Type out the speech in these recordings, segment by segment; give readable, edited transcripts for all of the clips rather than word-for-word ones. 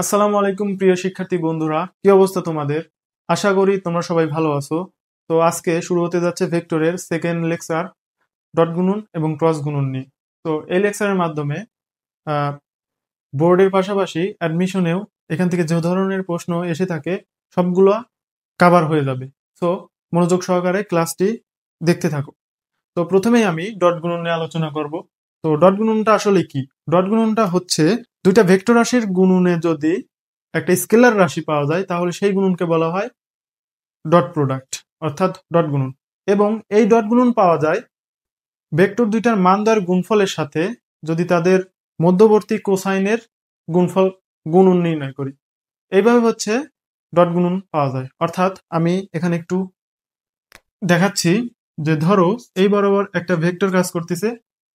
আসসালামু আলাইকুম প্রিয় শিক্ষার্থী বন্ধুরা, কি অবস্থা তোমাদের? আশা করি তোমরা সবাই ভালো আছো। তো আজকে শুরু হতে যাচ্ছে ভেক্টরের সেকেন্ড লেকচার, ডট গুণন এবং ক্রস গুণন নিয়ে। তো এই লেকচারের মাধ্যমে বোর্ডের পাশাপাশি অ্যাডমিশনেও এখান থেকে যে ধরনের প্রশ্ন এসে থাকে সবগুলো কাভার হয়ে যাবে। তো মনোযোগ সহকারে ক্লাসটি দেখতে থাকো। তো প্রথমেই আমি ডট গুণন নিয়ে আলোচনা করব। তো ডট গুণনটা আসলে কি? ডট গুণনটা হচ্ছে দুইটা ভেক্টর রাশির গুণনে যদি একটা স্কেলার রাশি পাওয়া যায় তাহলে সেই গুণনকে বলা হয় ডট প্রোডাক্ট, অর্থাৎ ডট গুণন। এবং এই ডট গুণন পাওয়া যায় ভেক্টর দুইটার মান দ্বয়ের গুণফলের সাথে যদি তাদের মধ্যবর্তী কোসাইনের গুণফল গুণন নির্ণয় করি। এইভাবে হচ্ছে ডট গুণন পাওয়া যায়। অর্থাৎ আমি এখানে একটু দেখাচ্ছি যে ধরো এই বরাবর একটা ভেক্টর কাজ করতেছে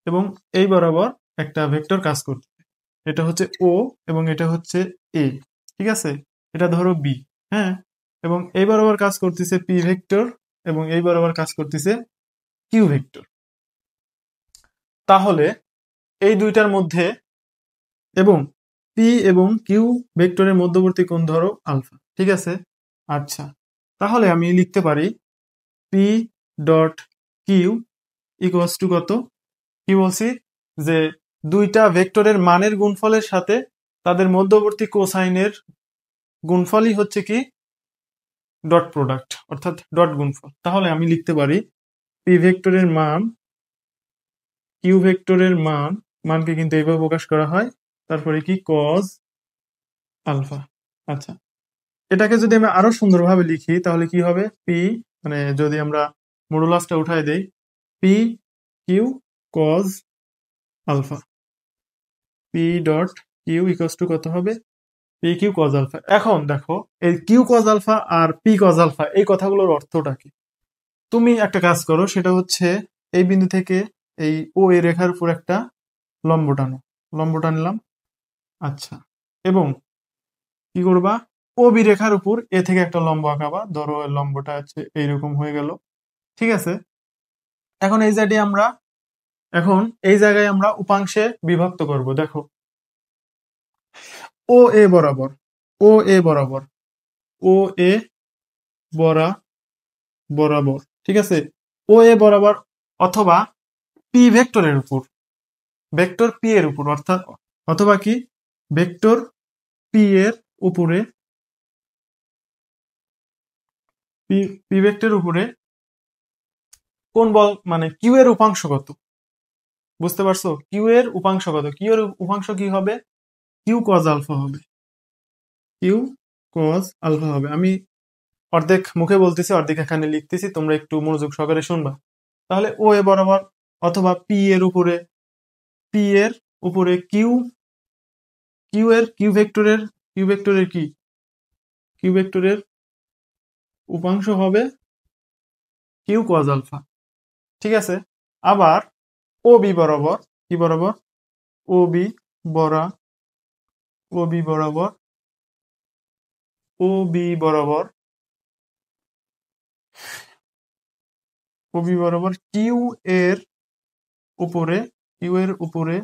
এবং এই বরাবর একটা ভেক্টর কাজ করতেছে। এটা হচ্ছে ও এবং এটা হচ্ছে এ, ঠিক আছে? এটা ধরো বি, হ্যাঁ। এবং এই বরাবর কাজ করতেছে পি ভেক্টর এবং এই বরাবর কাজ করতেছে কিউ ভেক্টর। তাহলে এই দুইটার মধ্যে এবং পি এবং কিউ ভেক্টরের মধ্যবর্তী কোণ ধরো আলফা, ঠিক আছে? আচ্ছা, তাহলে আমি লিখতে পারি P dot Q equals to কত? কি বলছি যে দুইটা ভেক্টরের মানের গুণফলের সাথে তাদের মধ্যবর্তী কোসাইনের গুণফলই হচ্ছে কি ডট প্রোডাক্ট, অর্থাৎ ডট গুণফল। তাহলে আমি লিখতে পারি পি ভেক্টরের মান কিউ ভেক্টরের মানকে কিন্তু এইভাবে প্রকাশ করা হয়, তারপরে কি কজ আলফা। আচ্ছা, এটাকে যদি আমি আরো সুন্দরভাবে লিখি তাহলে কি হবে? পি মানে যদি আমরা মডুলাসটা উঠাই দেই, P Q cos alpha, P dot Q equals to কত হবে? P Q cos alpha. এখন দেখো এই কিউ কজ আলফা আর পি কজ আলফা এই কথাগুলোর অর্থটা কি? তুমি একটা কাজ করো, সেটা হচ্ছে এই বিন্দু থেকে এই ও এ রেখার উপর একটা লম্ব টানো। লম্ব টানলাম, আচ্ছা। এবং কি করবা? ও বি রেখার উপর এ থেকে একটা লম্ব আঁকাবা। ধরো এর লম্বটা হচ্ছে এইরকম হয়ে গেল, ঠিক আছে? এখন এই জায়গায় আমরা এখন এই জায়গায় আমরা উপাংশে বিভক্ত করব। দেখো ও এ বরাবর, ও এ বরাবর, ও এ বরাবর, ঠিক আছে? ও এ বরাবর অথবা পি ভেক্টরের উপর, ভেক্টর পি এর উপর, অর্থাৎ অথবা কি ভেক্টর পি এর উপরে, পি পি ভেক্টরের উপরে কোন বল মানে কিউ এর উপাংশ কত? বুঝতে পারছো? কিউ এর উপাংশ কত? কিউ এর উপাংশ কি হবে? কিউ কজ আলফা হবে, কিউ কজ আলফা হবে। আমি অর্ধেক মুখে বলতেছি অর্ধেক এখানে লিখতেছি, তোমরা একটু মনোযোগ সহকারে শুনবা। তাহলে ও এ বরাবর অথবা পি এর উপরে, পি এর উপরে কিউ, কিউ ভেক্টরের কি কিউ ভেক্টরের উপাংশ হবে কিউ কজ আলফা, ঠিক আছে? আবার ও বি বরাবর, কি বরাবর? ও বি বরা ও বি বরাবর, ও বি বরাবর, ও বি বরাবর এর উপরে কিউ এর উপরে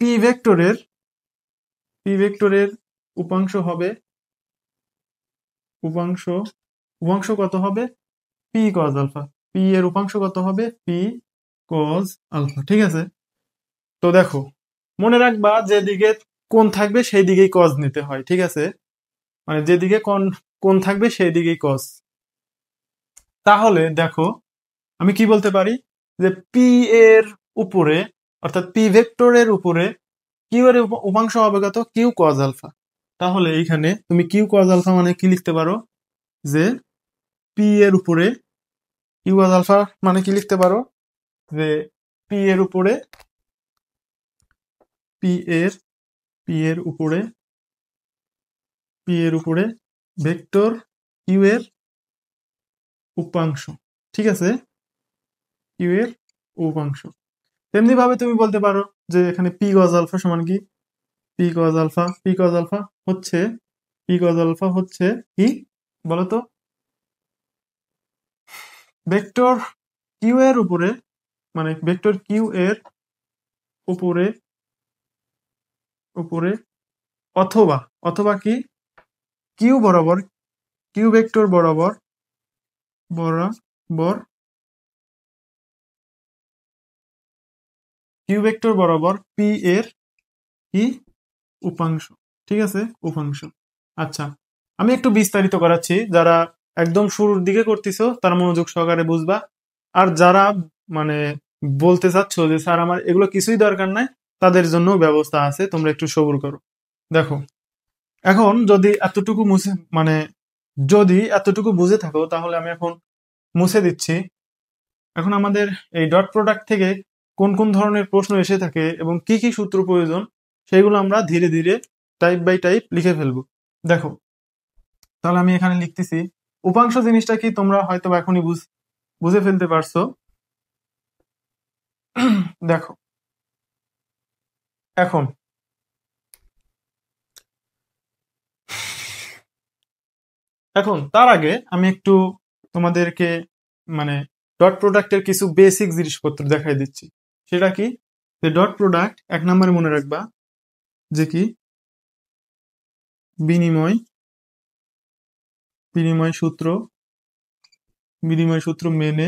পি ভেক্টরের, পি ভেক্টরের উপাংশ হবে, উপাংশ উপাংশ কত হবে? P cos alpha. পি এর উপাংশ কত হবে? পি কজ আলফা, ঠিক আছে? তো দেখো, মনে রাখবা যেদিকে কোণ থাকবে সেই দিকেই কজ নিতে হয়, ঠিক আছে? মানে যেদিকে কোণ কোণ থাকবে সেই দিকেই কজ। তাহলে দেখো আমি কি বলতে পারি যে পি এর উপরে, অর্থাৎ পি ভেক্টরের উপরে কিউ এর উপাংশ হবে কত? Q cos alpha. তাহলে এইখানে তুমি কিউ কজ আলফা মানে কি লিখতে পারো? যে পি এর উপরে কিউ কজ আলফা মানে কি লিখতে পারো? যে পি এর উপরে, পি এর পি এর উপরে পি এর উপরে ভেক্টর কিউ এর উপাংশ, ঠিক আছে? কিউ এর উপাংশ। তেমনি ভাবে তুমি বলতে পারো যে এখানে পি কজ আলফা সমান কি? পি কজ আলফা, হচ্ছে পি কজ আলফা হচ্ছে কি বলতো? ভেক্টর কিউ এর উপরে, মানে ভেক্টর কিউ এর উপরে উপরে অথবা অথবা কি কিউ বরাবর কিউ ভেক্টর বরাবর বরাবর কিউ ভেক্টর বরাবর পি এর কি উপাংশ। ঠিক আছে, উপাংশ। আচ্ছা, আমি একটু বিস্তারিত করাচ্ছি, যারা একদম শুরুর দিকে করতেছো তারা মনোযোগ সহকারে বুঝবা। আর যারা মানে বলতে চাচ্ছ যে স্যার আমার এগুলো কিছুই দরকার নাই, তাদের জন্য ব্যবস্থা আছে, তোমরা একটু সবুর করো। দেখো, এখন যদি এতটুকু মুছে মানে যদি এতটুকু বুঝে থাকো তাহলে আমি এখন মুছে দিচ্ছি। এখন আমাদের এই ডট প্রোডাক্ট থেকে কোন কোন ধরনের প্রশ্ন এসে থাকে এবং কি কি সূত্র প্রয়োজন সেগুলো আমরা ধীরে ধীরে টাইপ বাই টাইপ লিখে ফেলবো। দেখো, তাহলে আমি এখানে লিখতেছি উপাংশ জিনিসটা কি তোমরা হয়তো এখনই বুঝে ফেলতে পারছো। দেখো, এখন এখন তার আগে আমি একটু তোমাদেরকে মানে ডট প্রোডাক্টের কিছু বেসিক জিনিসপত্র দেখাই দিচ্ছি। সেটা কি, যে ডট প্রোডাক্ট এক নম্বরে মনে রাখবা যে কি বিনিময় বিনিময় সূত্র বিনিময় সূত্র মেনে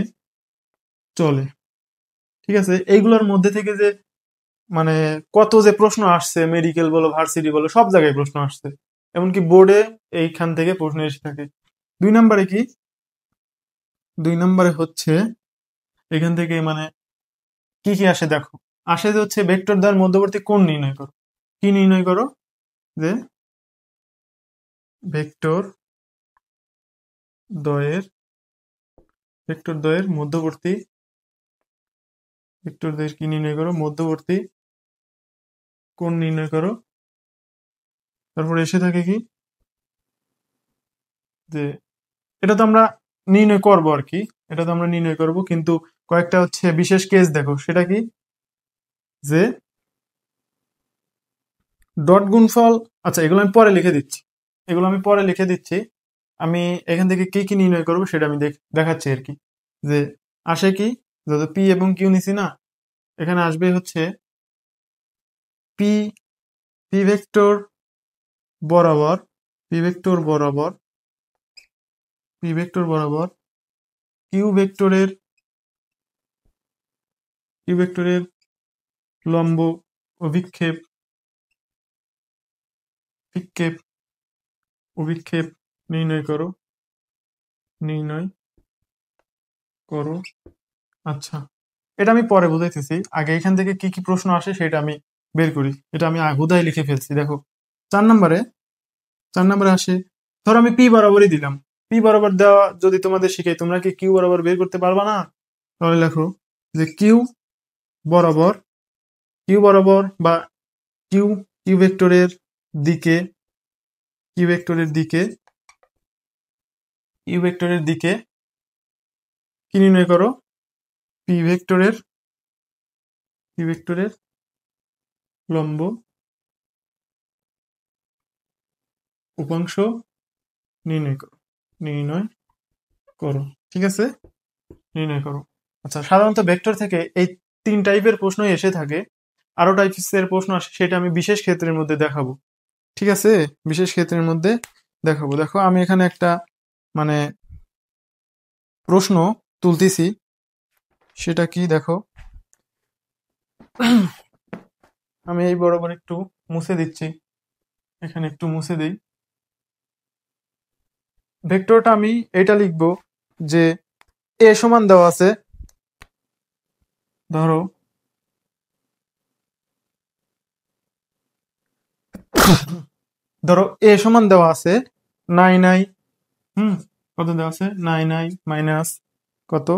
চলে। ঠিক আছে, এইগুলোর মধ্যে থেকে যে মানে কত যে প্রশ্ন আসছে, মেডিকেল বলো ভার্সিটি বলো সব জায়গায় প্রশ্ন আসছে, এমনকি বোর্ডে এইখান থেকে প্রশ্ন এসে থাকে। দুই নম্বরে কি, দুই নম্বরে হচ্ছে এখান থেকে মানে কি কি আসে দেখো, আসে যে হচ্ছে ভেক্টর দ্বয়ের মধ্যবর্তী কোণ নির্ণয় করো। কি নির্ণয় করো, যে ভেক্টর দ্বয়ের ভেক্টর দ্বয়ের মধ্যবর্তী ভেক্টর দ্বয়ের কি নির্ণয় করো, মধ্যবর্তী কোণ নির্ণয় করো। তারপর এসে থাকে কি, যে এটা তো আমরা নির্ণয় করবো আর কি, এটা তো আমরা নির্ণয় করব, কিন্তু কয়েকটা হচ্ছে বিশেষ কেস দেখো। সেটা কি, যে ডট গুণফল, আচ্ছা এগুলো আমি পরে লিখে দিচ্ছি, এগুলো আমি পরে লিখে দিচ্ছি। আমি এখান থেকে কি কি নির্ণয় করব সেটা আমি দেখাচ্ছি আর কি। যে আসে কি, যত পি এবং কিউ নিছি না, এখানে আসবে হচ্ছে পি পি ভেক্টর বরাবর পি ভেক্টর বরাবর পি ভেক্টর বরাবর কিউ ভেক্টরের কিউ ভেক্টরের লম্ব অভিক্ষেপ বিক্ষেপ অভিক্ষেপ নির্ণয় করো নির্ণয় করো। আচ্ছা, এটা আমি পরে বুঝাইতেছি, আগে এখান থেকে কি কি প্রশ্ন আসে সেটা আমি বের করি। এটা আমি হুদাই লিখে ফেলছি। দেখো, চার নম্বরে চার নম্বরে আসে, ধরো আমি পি বরাবরই দিলাম। পি বরাবর দেওয়া যদি তোমাদের শিখাই, তোমরা কি কিউ বরাবর বের করতে পারবা না? তাহলে লেখো যে বরাবর কিউ বরাবর বা কিউ কিউ ভেক্টরের দিকে কিউ ভেক্টরের দিকে কিউ ভেক্টরের দিকে কি নির্ণয় করো, পি ভেক্টরের পি ভেক্টরের লম্ব উপাংশ নির্ণয় করো নির্ণয় করো। ঠিক আছে, নির্ণয় করো। আচ্ছা, সাধারণত ভেক্টর থেকে এই তিন টাইপের প্রশ্নই এসে থাকে। আরো টাইপের প্রশ্ন আসে, সেটা আমি বিশেষ ক্ষেত্রের মধ্যে দেখাবো। ঠিক আছে, বিশেষ ক্ষেত্রের মধ্যে দেখাবো। দেখো, আমি এখানে একটা মানে প্রশ্ন তুলতেছি। সেটা কি, দেখো আমি এই বরাবর একটু মুছে দিচ্ছি, এখানে একটু মুছে দিই। ভেক্টরটা আমি এটা লিখবো যে এ সমান দেওয়া আছে, ধরো ধরো এ সমান দেওয়া আছে 9i, কত দেওয়া আছে 9i মাইনাস কত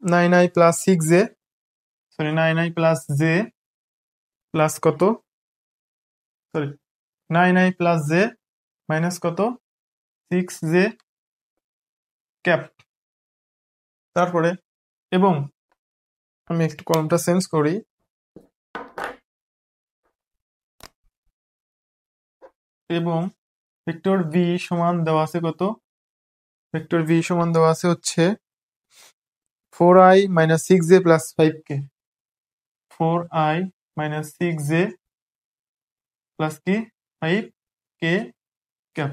9i plus 6j, sorry 9i plus j plus কত, sorry 9i plus j minus কত 6j ক্যাপ। তারপরে এবং আমি একটু কলমটা চেঞ্জ করি, এবং ভেক্টর ভি সমান দেওয়া আছে কত, ভেক্টর ভি সমান দেওয়া আছে হচ্ছে 4i minus 6j plus 5k, 4i minus 6j plus কি 5k ক্যাপ।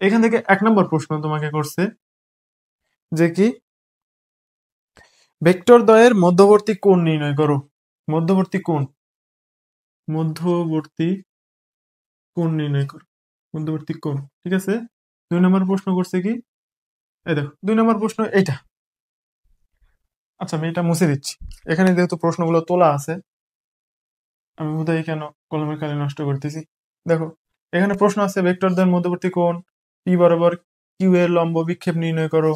এখান থেকে 1 নম্বর প্রশ্ন তোমাকে করছে যে কি ভেক্টর দ্বয়ের মধ্যবর্তী কোণ নির্ণয় করো। মধ্যবর্তী কোণ নির্ণয় করো, মধ্যবর্তী কোণ। ঠিক আছে, 2 নম্বর প্রশ্ন করছে কি, এই দেখো 2 নম্বর প্রশ্ন এইটা। আচ্ছা আমি এটা মুছে দিচ্ছি, এখানে যেহেতু প্রশ্নগুলো তোলা আছে আমি বোধহয় কেন কলমের কালি নষ্ট করতেছি। দেখো এখানে প্রশ্ন আছে ভেক্টর দ্বয়ের মধ্যবর্তী কোণ পি বরাবর কিউ এর লম্ব বিক্ষেপ নির্ণয় করো।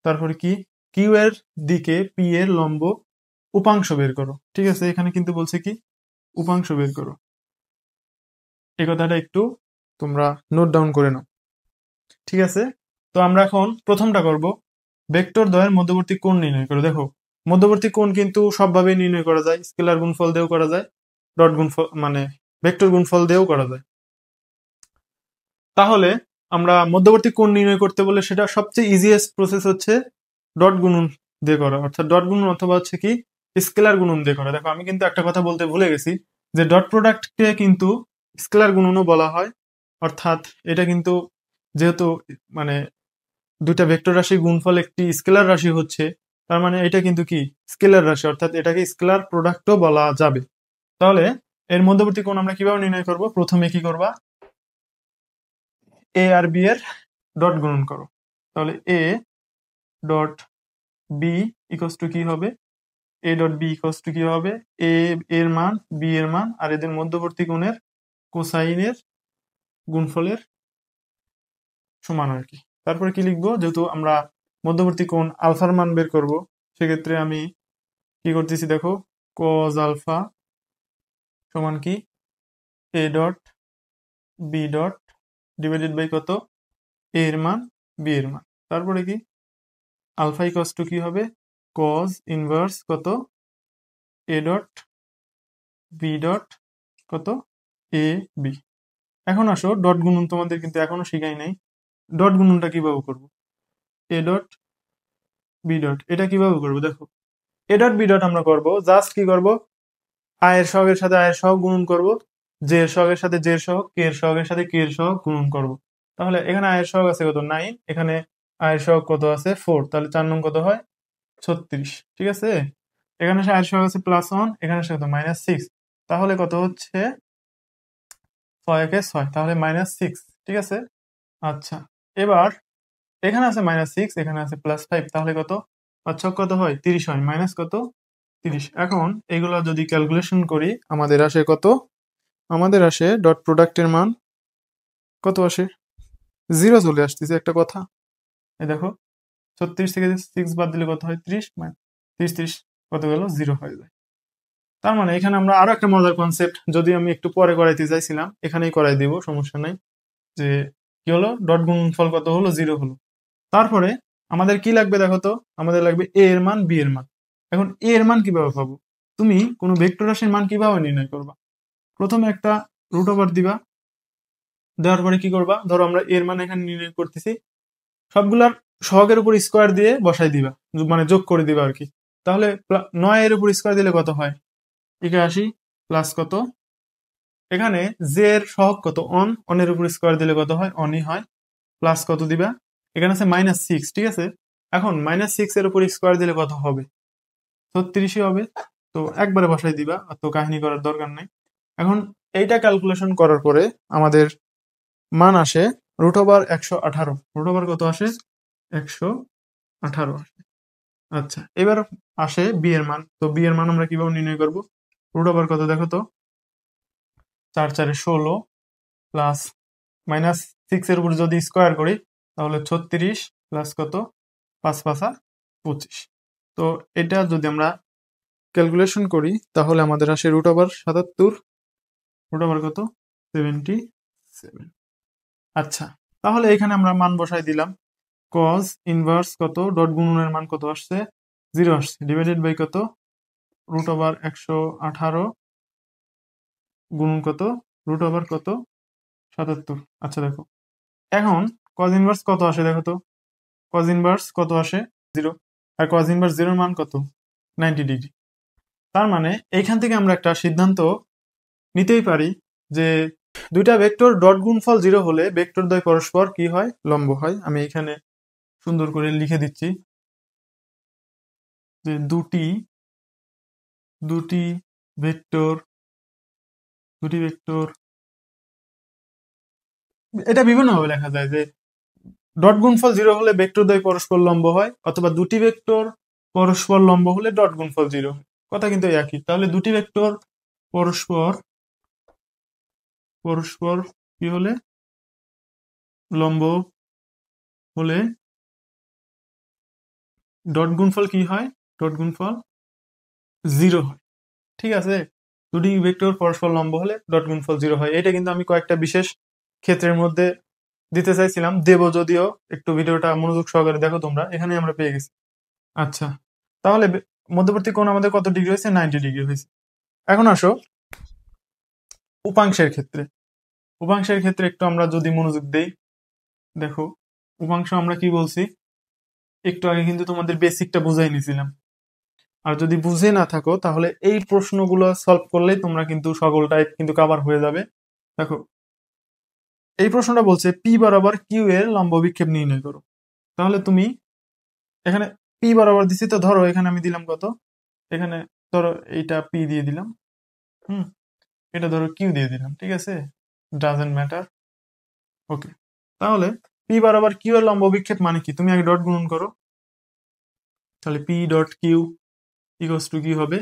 তারপরে কি কিউ এর দিকে পি এর লম্ব উপাংশ বের করো। ঠিক আছে, এখানে কিন্তু বলছে কি উপাংশ বের করো। এই কথাটা একটু তোমরা নোট ডাউন করে নাও। ঠিক আছে, তো আমরা এখন প্রথমটা করব, ভেক্টর দ্বয়ের মধ্যবর্তী কোণ নির্ণয় করো। দেখো মধ্যবর্তী কোণ কিন্তু সবভাবে নির্ণয় করা যায়, স্কেলার গুণফল দিয়েও করা যায়, ডট গুণফল মানে ভেক্টর গুণফল দিয়েও করা যায়। তাহলে আমরা মধ্যবর্তী কোণ নির্ণয় করতে বলে সেটা সবচেয়ে ইজিয়েস্ট প্রসেস হচ্ছে ডট গুণন দিয়ে করা, অর্থাৎ ডট গুণন অথবা হচ্ছে কি স্কেলার গুণন দিয়ে করা। দেখো আমি কিন্তু একটা কথা বলতে ভুলে গেছি যে ডট প্রোডাক্টকে কিন্তু স্কেলার গুণনও বলা হয়, অর্থাৎ এটা কিন্তু যেহেতু মানে দুইটা ভেক্টর রাশির গুণফল একটি স্কেলার রাশি হচ্ছে, তার মানে এটা কিন্তু কি স্কেলার রাশি, অর্থাৎ এটাকে স্কেলার প্রোডাক্টও বলা যাবে। তাহলে এর মধ্যবর্তী কোণ আমরা কিভাবে নির্ণয় করব, প্রথমে কি করবা এ আর বি এর ডট গুণন করো। তাহলে A dot B equals to কি হবে, A dot B equals to কি হবে, এ এর মান বি এর মান আর এদের মধ্যবর্তী কোণের কোসাইনের গুণফলের সমান আর কি। তারপরে কি লিখবো, যেহেতু আমরা মধ্যবর্তী কোণ আলফার মান বের করব, সেক্ষেত্রে আমি কি করতেছি দেখো কজ আলফা সমান কি A dot B dot divided by কত এ এর মান বি এর মান। তারপরে কি আলফা ইকুয়ালস টু কি হবে কজ ইনভার্স কত এ ডট বি ডট কত এ বি। এখন আসো ডট গুণন, তোমাদের কিন্তু এখনো শিখাই নাই ডট গুণনটা কিভাবে করব। এ ডট বি ডট এটা কিভাবে করবো, দেখো এ ডট বি ডট আমরা করবো জাস্ট কি করব, আয়ের সহগের সাথে আয়ের সহগ গুণন করব, জে এর সহগের সাথে জে এর সহগ, কে এর সহগের সাথে কে এর সহগ গুণন করব। তাহলে এখানে আয়ের সহগ আছে কত 9, এখানে আয়ের সহগ কত আছে 4, তাহলে 4 নং কত হয় 36। ঠিক আছে, এখানে আয়ের সহগ আছে +1, এখানে কত -6, তাহলে কত হচ্ছে 6 তাহলে -6। ঠিক আছে, আচ্ছা এবার এখানে আছে -6, এখানে আছে +5, তাহলে কত 5 কত হয় 30 হয়, মাইনাস কত 30। এখন এগুলো যদি ক্যালকুলেশন করি আমাদের আসে কত, আমাদের আসে ডট প্রোডাক্টের মান কত আসে 0 চলে আসতেছে একটা কথা। এই দেখো 36 থেকে 6 বাদ দিলে কত হয় 30, 30 কত গেল 0 হয়ে যায়। তার মানে এখানে আমরা আরো একটা মজার কনসেপ্ট, যদি আমি একটু পরে করাইতে চাইছিলাম এখানেই করাই দিব, সমস্যা নাই। যে কি হলো ডট গুণফল কত হলো 0 হলো। তারপরে আমাদের কি লাগবে দেখো তো, আমাদের লাগবে এ এর মান বি এর মান। এখন এ এর মান কিভাবে পাবো, তুমি কোনো ভেক্টর রাশির মান কিভাবে নির্ণয় করবা, প্রথমে একটা রুট ওভার দিবা, দেওয়ার পরে কি করবা, ধরো আমরা এর মান এখানে নির্ণয় করতেছি, সবগুলার সহগের উপর স্কোয়ার দিয়ে বসাই দিবা, মানে যোগ করে দিবা আর কি। তাহলে 9 এর উপর স্কোয়ার দিলে কত হয় 81 প্লাস কত, এখানে জে এর সহগ কত অনের উপর স্কোয়ার দিলে কত হয় অনই হয়, প্লাস কত দিবা, এখানে আছে -6। ঠিক আছে, এখন -6 এর উপর স্কোয়ার দিলে কত হবে 36 হবে, তো একবারে বসাই দিবা, অত কাহিনী করার দরকার নাই। এখন এইটা ক্যালকুলেশন করার পরে আমাদের মান আসে √118, √, কত আসে 118 আসে। আচ্ছা এবার আসে বি এর মান, তো বি এর মান আমরা কিভাবে নির্ণয় করব, √, কত দেখো তো 4 4 16 প্লাস -6 এর উপর যদি স্কোয়ার করি তাহলে 36 প্লাস কত 5 5 25। তো এটা যদি আমরা ক্যালকুলেশন করি তাহলে আমাদের আসে √77, √, কত 77। আচ্ছা তাহলে এখানে আমরা মান বসাই দিলাম, কজ ইনভার্স কত ডট গুণনের মান কত আসছে 0 আসছে, ডিভাইডেড বাই কত √118 গুণন কত √, কত 77। আচ্ছা দেখো এখন কজ ইনভার্স কত আসে দেখো তো, কজ ইনভার্স কত আসে 0, আর কজ ইনভার্স 0 এর মান কত 90 ডিগ্রি। তার মানে এইখান থেকে আমরা একটা সিদ্ধান্ত নিতেই পারি যে দুইটা ভেক্টর ডট গুণফল 0 হলে ভেক্টর দ্বয় পরস্পর কি হয়, লম্ব হয়। আমি এখানে সুন্দর করে লিখে দিচ্ছি যে দুটি দুটি ভেক্টর দুটি ভেক্টর এটা বিভিন্নভাবে লেখা যায় যে ডট গুণফল 0 হলে ভেক্টর দ্বয় পরস্পর লম্ব হয়, অথবা দুটি ভেক্টর পরস্পর লম্ব হলে ডট গুণফল 0 হয়। কথা কিন্তু একই। তাহলে দুটি ভেক্টর পরস্পর পরস্পর কি হলে, লম্ব হলে ডট গুণফল কি হয়, ডট গুণফল 0 হয়। ঠিক আছে, দুটি ভেক্টর পরস্পর লম্ব হলে ডট গুণফল 0 হয়। এটা কিন্তু আমি কয়েকটা বিশেষ ক্ষেত্রের মধ্যে দিতে চাইছিলাম, দেব যদিও। একটু ভিডিওটা মনোযোগ সহকারে দেখো তোমরা, এখানে আমরা পেয়ে গেছি। আচ্ছা, তাহলে মধ্যবর্তী কোণ আমাদের কত ডিগ্রি হয়েছে, 90 ডিগ্রি হয়েছে। এখন আসো উপাংশের ক্ষেত্রে। উপাংশের ক্ষেত্রে একটু আমরা যদি মনোযোগ দেই, দেখো উপাংশ আমরা কি বলছি, একটু আগে কিন্তু তোমাদের বেসিকটা বুঝাই নিছিলাম। আর যদি বুঝে না থাকো তাহলে এই প্রশ্নগুলো সলভ করলেই তোমরা কিন্তু সকলটাই কিন্তু কভার হয়ে যাবে। দেখো এই প্রশ্নটা বলছে পি বরাবর কিউ এর লম্ব বিক্ষেপ নির্ণয় করো। তাহলে তুমি এখানে পি বরাবর দিছি, তো ধরো এখানে আমি দিলাম কত, এখানে ধরো এইটা পি দিয়ে দিলাম, হুম, এটা ধরো কিউ দিয়ে দিলাম, ঠিক আছে, ডাজেন্ট ম্যাটার। ওকে, তাহলে পি বরাবর কিউ এর লম্ব বিক্ষেপ মানে কি, তুমি আগে ডট গুণন করো। তাহলে P dot Q equals to কি হবে,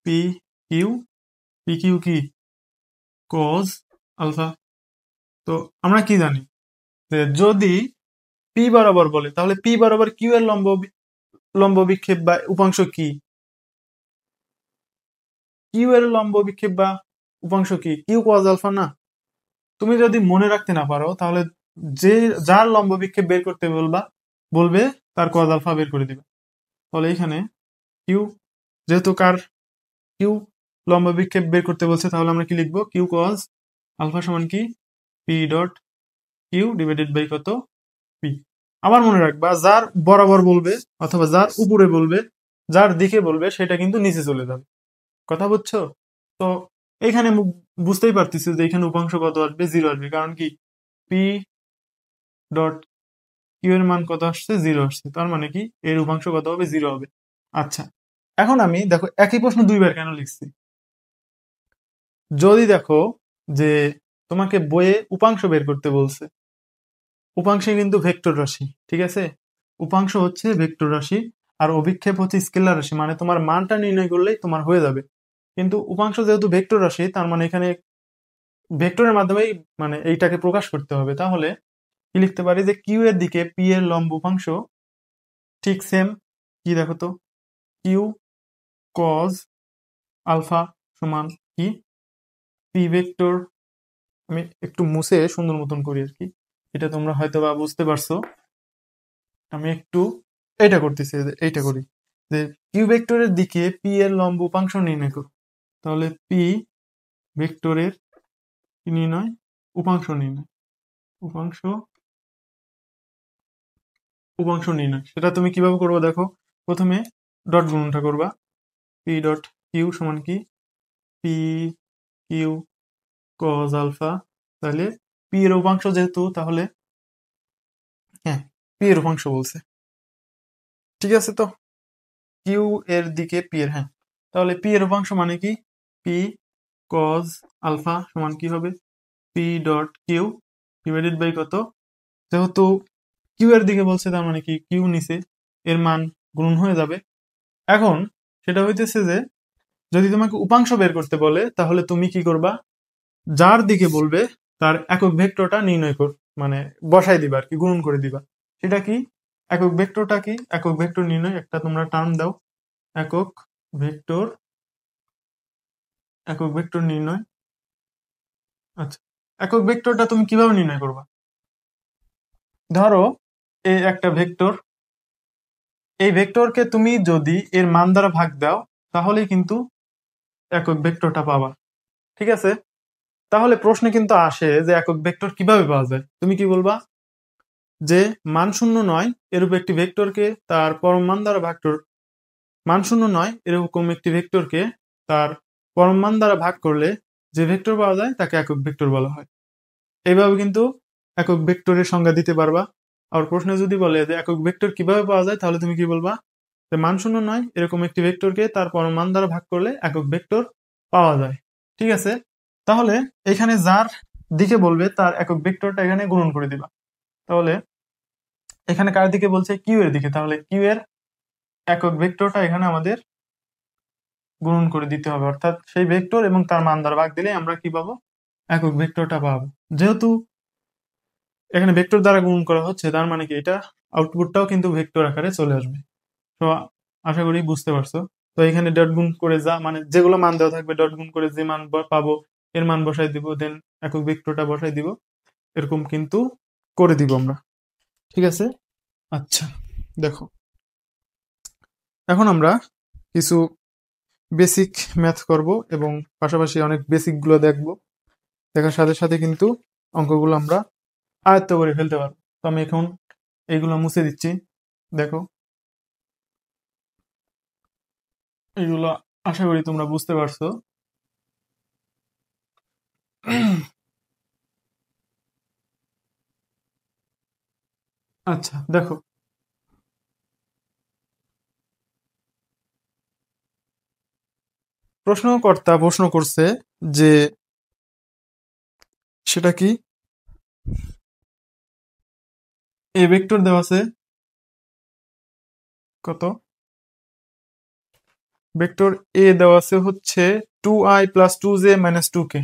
পি কিউ, পি কিউ কি, কজ আলফা। তো আমরা কি জানি যে যদি পি বরাবর বলে তাহলে পি বরাবর কিউ এর লম্ব বিক্ষেপ বা উপাংশ কি, কিউ এর লম্ব বিক্ষেপ বা উপাংশ কি, কিউ কজ আলফা না। তুমি যদি মনে রাখতে না পারো তাহলে যে যার লম্ব বিক্ষেপ বের করতে বলবে তার কজ আলফা বের করে দিবে। তাহলে এখানে কিউ, যেহেতু কার কিউ লম্ব বিক্ষেপ বের করতে বলছে, তাহলে আমরা কি লিখবো, কিউ কজ আলফা সমান কি, P dot Q divided by কত, পি। আবার মনে রাখবা যার বরাবর বলবে অথবা যার উপরে বলবে, যার দিকে বলবে সেটা কিন্তু নিচে চলে যাবে। কথা বুঝছো? তো এখানে বুঝতেই পারতেছি যে এখানে উপাংশ কত আসবে, 0 আসবে। কারণ কি, পি ডট কিউ এর মান কত আসছে, 0 আসছে। তার মানে কি এর উপাংশ কত হবে, 0 হবে। আচ্ছা, এখন আমি দেখো একই প্রশ্ন দুইবার কেন লিখছি। যদি দেখো যে তোমাকে বইয়ে উপাংশ বের করতে বলছে, উপাংশে কিন্তু ভেক্টর রাশি, ঠিক আছে, উপাংশ হচ্ছে ভেক্টর রাশি আর অভিক্ষেপ হচ্ছে স্কেলার রাশি, মানে তোমার মানটা নির্ণয় করলেই তোমার হয়ে যাবে। কিন্তু উপাংশ যেহেতু ভেক্টর রাশি, তার মানে এখানে ভেক্টরের মাধ্যমেই মানে এইটাকে প্রকাশ করতে হবে। তাহলে কি লিখতে পারি যে কিউ এর দিকে পি এর লম্ব উপাংশ ঠিক সেম কি, দেখো তো, কিউ কজ আলফা সমান কি, পি ভেক্টর। আমি একটু মুছে সুন্দর মতন করি আর কি, এটা তোমরা হয়তো বা বুঝতে পারছো। আমি একটু এটা করতেছি, এইটা করি যে কিউ ভেক্টরের দিকে পি এর লম্ব উপাংশ নির্ণয় করো। তাহলে পি ভেক্টরের কি নির্ণয়, উপাংশ নির্ণয়, উপাংশ উপাংশ নির্ণয়। সেটা তুমি কিভাবে করবে দেখো, প্রথমে ডট গুণনটা করবা, পি ডট কিউ সমান কি, পি কিউ কজ আলফা। তাহলে পি এর উপাংশ যেহেতু, তাহলে হ্যাঁ পি এর উপাংশ বলছে, ঠিক আছে। তো কিউ এর দিকে পি এর, হ্যাঁ, তাহলে পি এর উপাংশ মানে কি, পি কজ আলফা সমান কি হবে, P dot Q divided by কত, যেহেতু কিউ এর দিকে বলছে তার মানে কি কিউ নিচে, এর মান গুণন হয়ে যাবে। এখন সেটা হইতেছে যে যদি তোমাকে উপাংশ বের করতে বলে তাহলে তুমি কি করবা, যার দিকে বলবে তার একক ভেক্টরটা নির্ণয় কর, মানে বসাই দিবা আর কি, গুণন করে দিবা। সেটা কি, একক ভেক্টরটা কি, একক ভেক্টর নির্ণয় একটা তোমরা টার্ম দাও, একক ভেক্টর, একক ভেক্টর নির্ণয়। আচ্ছা, একক ভেক্টরটা তুমি কিভাবে নির্ণয় করবা, ধরো এই একটা ভেক্টর, এই ভেক্টরকে তুমি যদি এর মান দ্বারা ভাগ দাও তাহলেই কিন্তু একক ভেক্টরটা পাবা, ঠিক আছে। তাহলে প্রশ্নে কিন্তু আসে যে একক ভেক্টর কিভাবে পাওয়া যায়, তুমি কি বলবা, যে মান শূন্য নয় এরূপ একটি ভেক্টরকে তার পরম মান দ্বারা মান শূন্য নয় এরকম একটি ভেক্টরকে তার পরম মান দ্বারা ভাগ করলে যে ভেক্টর পাওয়া যায় তাকে একক ভেক্টর বলা হয়। এইভাবে কিন্তু একক ভেক্টরের সংজ্ঞা দিতে পারবা। আর প্রশ্নে যদি বলে যে একক ভেক্টর কিভাবে পাওয়া যায়, তাহলে তুমি কি বলবা? যে মান শূন্য নয় এরকম একটি ভেক্টরকে তার পরমান দ্বারা ভাগ করলে একক ভেক্টর পাওয়া যায়। ঠিক আছে, তাহলে এখানে যার দিকে বলবে তার একক ভেক্টরটা এখানে গুণন করে দিবা। তাহলে এখানে কার দিকে বলছে? কিউ এর দিকে, তাহলে কিউ এর একক ভেক্টরটা এখানে আমাদের গুণন করে দিতে হবে, অর্থাৎ সেই ভেক্টর এবং তার মান দ্বারা ভাগ দিলে আমরা কি পাবো? একক ভেক্টরটা পাবো। যেহেতু এখানে ভেক্টর দ্বারা গুণন করা হচ্ছে, তার মানে কি এটা আউটপুটটাও কিন্তু ভেক্টর আকারে চলে আসবে। তো আশা করি বুঝতে পারছো। তো এখানে ডট গুণ করে যা মানে যেগুলো মান দেওয়া থাকবে ডট গুণ করে যে মান পাবো এর মান বসাই দিব, দেন একক ভেক্টরটা বসাই দিব, এরকম কিন্তু করে দিব আমরা। ঠিক আছে, আচ্ছা দেখো এখন আমরা কিছু বেসিক ম্যাথ করব এবং পাশাপাশি অনেক বেসিক গুলো দেখবো। দেখার সাথে সাথে কিন্তু অঙ্কগুলো আমরা আয়ত্ত করে ফেলতে পারবো। তো আমি এখন এইগুলো মুছে দিচ্ছি। দেখো এইগুলো আশা করি তোমরা বুঝতে পারছো। আচ্ছা দেখো, প্রশ্নকর্তা প্রশ্ন করছে যে সেটা কি, এ ভেক্টর দেওয়া আছে কত, ভেক্টর এ দেওয়া আছে হচ্ছে 2i+2j - 2k,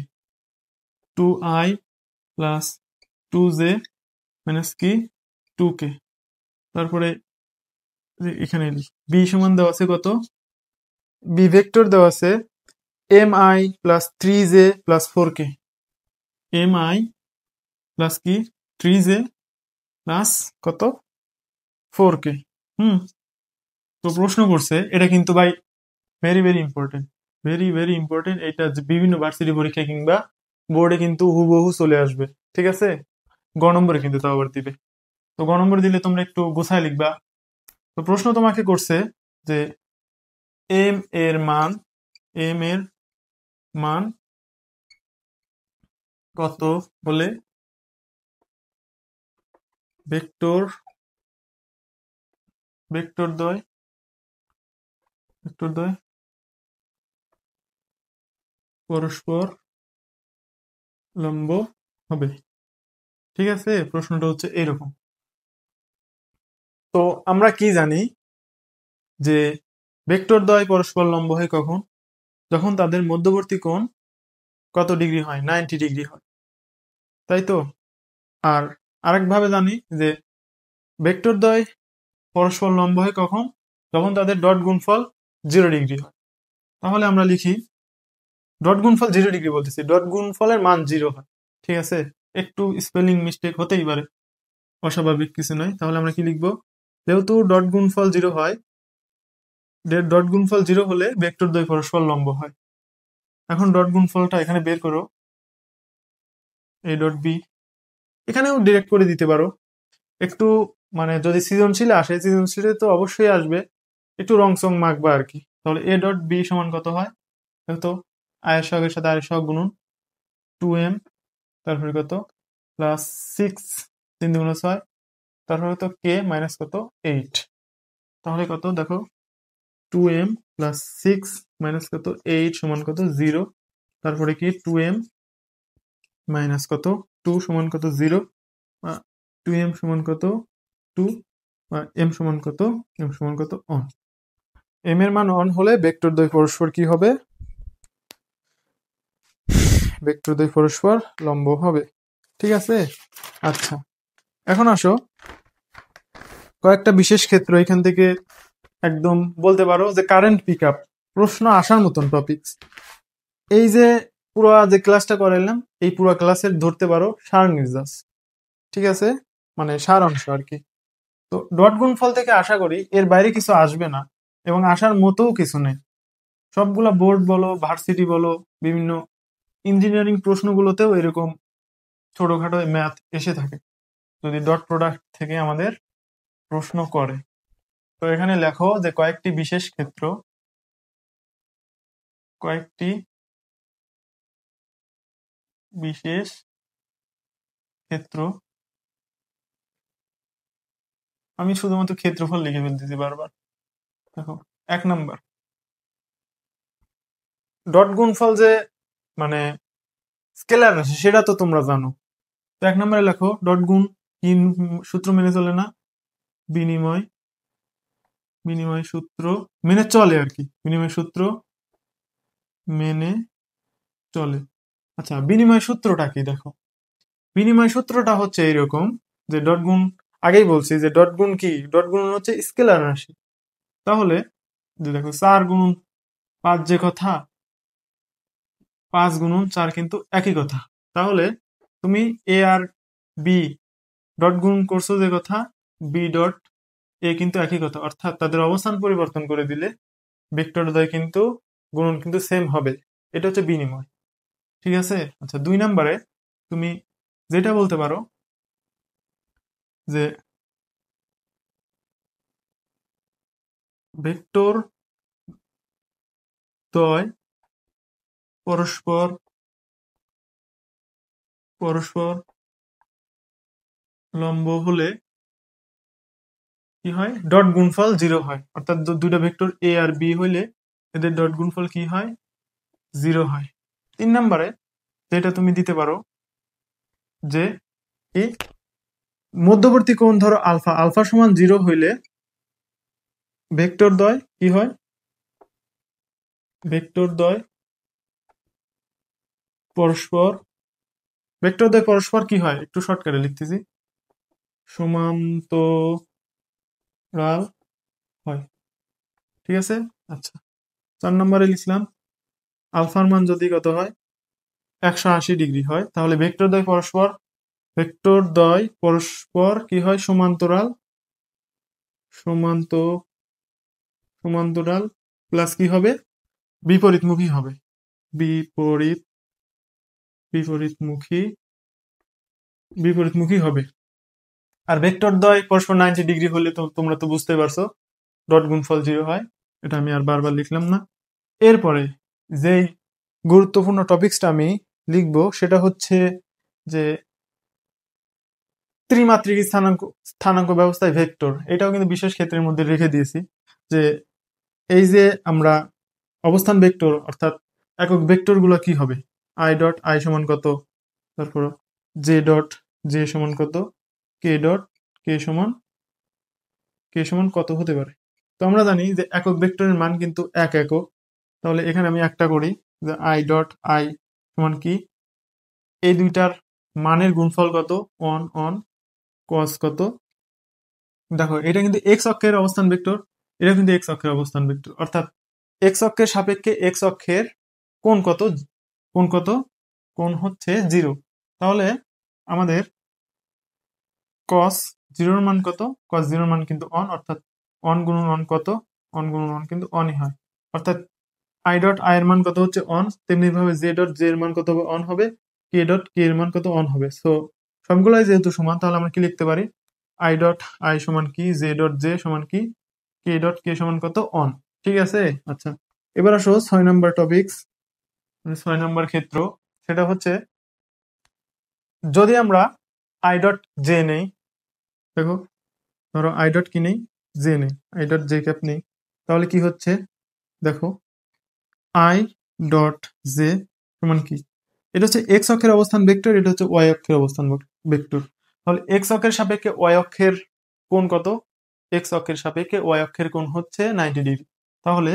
2i+2j কি 2k। তারপরে এখানে বি সমান দেওয়া আছে কত, বি ভেক্টর দেওয়া আছে mi+3j+4k, mi+ কি 3j প্লাস কত 4k। হুম, তো প্রশ্ন করছে এটা কিন্তু ভাই very very important, very very important. এটা যে বিভিন্ন ভার্সিটি পরীক্ষা কিংবা বোর্ডে কিন্তু হুবহু চলে আসবে। ঠিক আছে, গ নম্বরে কিন্তু তাও আবার দিবে। তো গ নম্বরে দিলে তোমরা একটু গোছায় লিখবা। তো প্রশ্ন তোমাকে করছে যে এম এর মান, এম এর মান কত বলে ভেক্টর ভেক্টর দ্বয় ভেক্টর দ্বয় পরস্পর লম্ব হবে। ঠিক আছে, প্রশ্নটা হচ্ছে এরকম। তো আমরা কি জানি যে ভেক্টর দ্বয় পরস্পর লম্ব হয় কখন? যখন তাদের মধ্যবর্তী কোণ কত ডিগ্রি হয়? 90 ডিগ্রি হয়, তাই তো। আর আরেকভাবে জানি যে ভেক্টর দ্বয় পরস্পর লম্ব হয় কখন? যখন তাদের ডট গুণফল 0 ডিগ্রি হয়। তাহলে আমরা লিখি ডট গুণফল 0 ডিগ্রি, বলতেছি ডট গুণফলের মান 0 হয়। ঠিক আছে, একটু স্পেলিং মিস্টেক হতেই পারে, অস্বাভাবিক কিছু নয়। তাহলে আমরা কি লিখবো? যেহেতু ডট গুণফল 0 হয়, ডট গুণফল 0 হলে ভেক্টর দ্বয় পরস্পর লম্ব হয়। এখন ডট গুণফলটা এখানে বের করো, এ ডট বি, এখানেও ডিরেক্ট করে দিতে পারো। একটু মানে যদি সৃজনশীলে আসে, সৃজনশীলে তো অবশ্যই আসবে, একটু রং চং মাখবা আর কি। তাহলে এ ডট বি সমান কত হয়? তো আয়ের সহগের সাথে আয়ের সহগ গুণন 2m, তারপরে কত প্লাস 6, 3×6, তারপরে কত কে মাইনাস কত 8। তাহলে কত দেখো 2m প্লাস 6 মাইনাস কত 8 সমান কত 0। তারপরে কি 2m মাইনাস কত 2 সমান কত 0, 2m সমান কত 2, m সমান কত, m সমান কত অন। m এর মান অন হলে ভেক্টর দ্বয় পরস্পর কি হবে? ভেক্টর দ্বয় পরস্পর লম্ব হবে। ঠিক আছে, আচ্ছা এখন আসো কয়েকটা বিশেষ ক্ষেত্র এখান থেকে একদম বলতে পারো যে কারেন্ট পিক আপ প্রশ্ন আসার মতন টপিকস। এই যে পুরো যে ক্লাসটা করাইলাম, এই পুরো ক্লাসের ধরতে পারো সার নির্যাস। ঠিক আছে, মানে সার অংশ আর কি। তো ডট গুণফল থেকে আশা করি এর বাইরে কিছু আসবে না, এবং আসার মতোও কিছু নেই। সবগুলা বোর্ড বলো, ভার্সিটি বলো, বিভিন্ন ইঞ্জিনিয়ারিং প্রশ্নগুলোতেও এরকম ছোটখাটো ম্যাথ এসে থাকে যদি ডট প্রোডাক্ট থেকে আমাদের প্রশ্ন করে। তো এখানে লেখো যে কয়েকটি বিশেষ ক্ষেত্র, কয়েকটি বিশেষ ক্ষেত্র, আমি শুধুমাত্র ক্ষেত্রফল লিখে ফেলতেছি বারবার। দেখো 1 নাম্বার, ডট গুণফল যে মানে স্কেলার রাশি সেটা তো তোমরা জানো। তো 1 নম্বরে লেখো ডট গুণ কি সূত্র মেনে চলে না, বিনিময় বিনিময় সূত্র মেনে চলে আর কি, বিনিময় সূত্র মেনে চলে। আচ্ছা, বিনিময় সূত্রটা কি? দেখো বিনিময় সূত্রটা হচ্ছে এইরকম যে ডট গুণ, আগেই বলছি যে ডট গুণ কি, ডট গুণ হচ্ছে স্কেলার রাশি। তাহলে যে দেখো 4 গুণন 5 যে কথা, 5 গুণন 4 কিন্তু একই কথা। তাহলে তুমি এ আর বি ডট গুণ করছো যে কথা, বি ডট এ কিন্তু একই কথা, অর্থাৎ তাদের অবস্থান পরিবর্তন করে দিলে ভেক্টর দ্বয় কিন্তু গুণন কিন্তু সেম হবে। এটা হচ্ছে বিনিময়। ঠিক আছে। আচ্ছা, 2 নম্বরে তুমি যেটা বলতে পারো যে ভেক্টর দ্বয় পরস্পর পরস্পর লম্ব হলে কি হয়, ডট গুণফল 0 হয়। অর্থাৎ দুইটা ভেক্টর এ আর বি হইলে এদের ডট গুণফল কি হয়, 0 হয়। 3 নম্বরে যেটা তুমি দিতে পারো যে কি, মধ্যবর্তী কোণ ধরো আলফা, আলফা সমান 0 হইলে ভেক্টর দ্বয় কি হয়, ভেক্টর দ্বয় পরস্পর, ভেক্টর দ্বয় পরস্পর কি হয়, একটু শর্টকাটে লিখতেছি, সমান্তরাল হয়। ঠিক আছে। আচ্ছা, 4 নম্বরে লিখলাম আলফার মান যদি কত হয়, 180 ডিগ্রি হয়, তাহলে ভেক্টর দ্বয় পরস্পর, ভেক্টর দ্বয় পরস্পর কি হয়, সমান্তরাল, সমান্ত সমান্তরাল প্লাস কি হবে, বিপরীতমুখী হবে, বিপরীত বিপরীতমুখী বিপরীতমুখী হবে। আর ভেক্টর দ্বয় পরস্পর 90 ডিগ্রি হলে তো তোমরা তো বুঝতে পারছো ডট গুণফল 0 হয়। এটা আমি আর বারবার লিখলাম না। এরপরে যেই গুরুত্বপূর্ণ টপিকসটা আমি লিখবো সেটা হচ্ছে যে ত্রিমাত্রিক স্থানাঙ্ক, স্থানাঙ্ক ব্যবস্থায় ভেক্টর, এটাও কিন্তু বিশেষ ক্ষেত্রের মধ্যে রেখে দিয়েছি। যে এই যে আমরা অবস্থান ভেক্টর অর্থাৎ একক ভেক্টর গুলো কি হবে, আই ডট আই সমান কত, তারপর জে ডট জে সমান কত, কে ডট কে সমান কত হতে পারে। তো আমরা জানি যে একক ভেক্টরের মান কিন্তু একক। তাহলে এখানে আমি একটা করি যে আই ডট আই সমান কি, এই দুইটার মানের গুণফল কত, অন অন কস কত। দেখো এটা কিন্তু এক্স অক্ষের অবস্থান ভেক্টর, এটা কিন্তু এক্স অক্ষের অবস্থান ভেক্টর, অর্থাৎ এক্স অক্ষের সাপেক্ষে এক্স অক্ষের কোণ কত, কোণ কত, কোণ হচ্ছে 0। তাহলে আমাদের কস 0-র মান কত, কস 0-র মান কিন্তু অন, অর্থাৎ অন গুণন অন কত, অন গুণন অন কিন্তু অনই হয়। অর্থাৎ আই ডট আই এর মান কত হচ্ছে অন, তেমনি ভাবে জে ডট জে এর মান কত হবে অন হবে, কে ডট কে এর মান কত অন হবে। সো সবগুলাই যেহেতু সমান, তাহলে আমরা কি লিখতে পারি, আই ডট আই সমান কি, জে ডট জে সমান কি, কে ডট কে সমান কত অন। ঠিক আছে। আচ্ছা, এবার আসো 6 নম্বর টপিকস, 6 নম্বর ক্ষেত্র। সেটা হচ্ছে যদি আমরা আই ডট জে নেই, দেখো ধরো আই ডট কি নেই, জে নেই, আই ডট জে ক্যাপ নেই, তাহলে কি হচ্ছে, দেখো আই ডট জে সমান কি, এটা হচ্ছে এক্স অক্ষের অবস্থান ভেক্টর, এটা হচ্ছে ওয়াই অক্ষের অবস্থান ভেক্টর। তাহলে এক্স অক্ষের সাপেক্ষে ওয়াই অক্ষের কোণ কত, এক্স অক্ষের সাপেক্ষে ওয়াই অক্ষের কোণ হচ্ছে 90 ডিগ্রি। তাহলে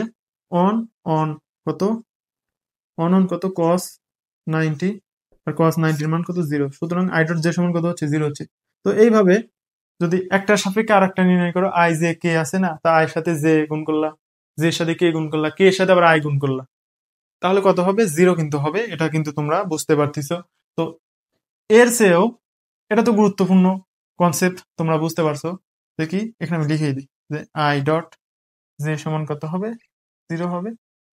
অন অন কত, অন অন কত, কস 90, আর কস 90-র মান কত, 0। সুতরাং আই ডট জে সমান কত হচ্ছে, 0 হচ্ছে। তো এইভাবে যদি একটা সাপেক্ষে আর একটা নির্ণয় করো, আই জে কে আছে না, তা আয়ের সাথে জে গুণ করলা, জে এর সাথে কে গুণ করলা, কে এর সাথে আবার আই গুণ করলা, তাহলে কত হবে, 0 কিন্তু হবে। এটা কিন্তু তোমরা বুঝতে পারতেছো। তো এর চেয়েও এটা তো গুরুত্বপূর্ণ কনসেপ্ট, তোমরা বুঝতে পারছো। দেখি এখানে আমি লিখেই দিই যে আই ডট জে সমান কত হবে, 0 হবে।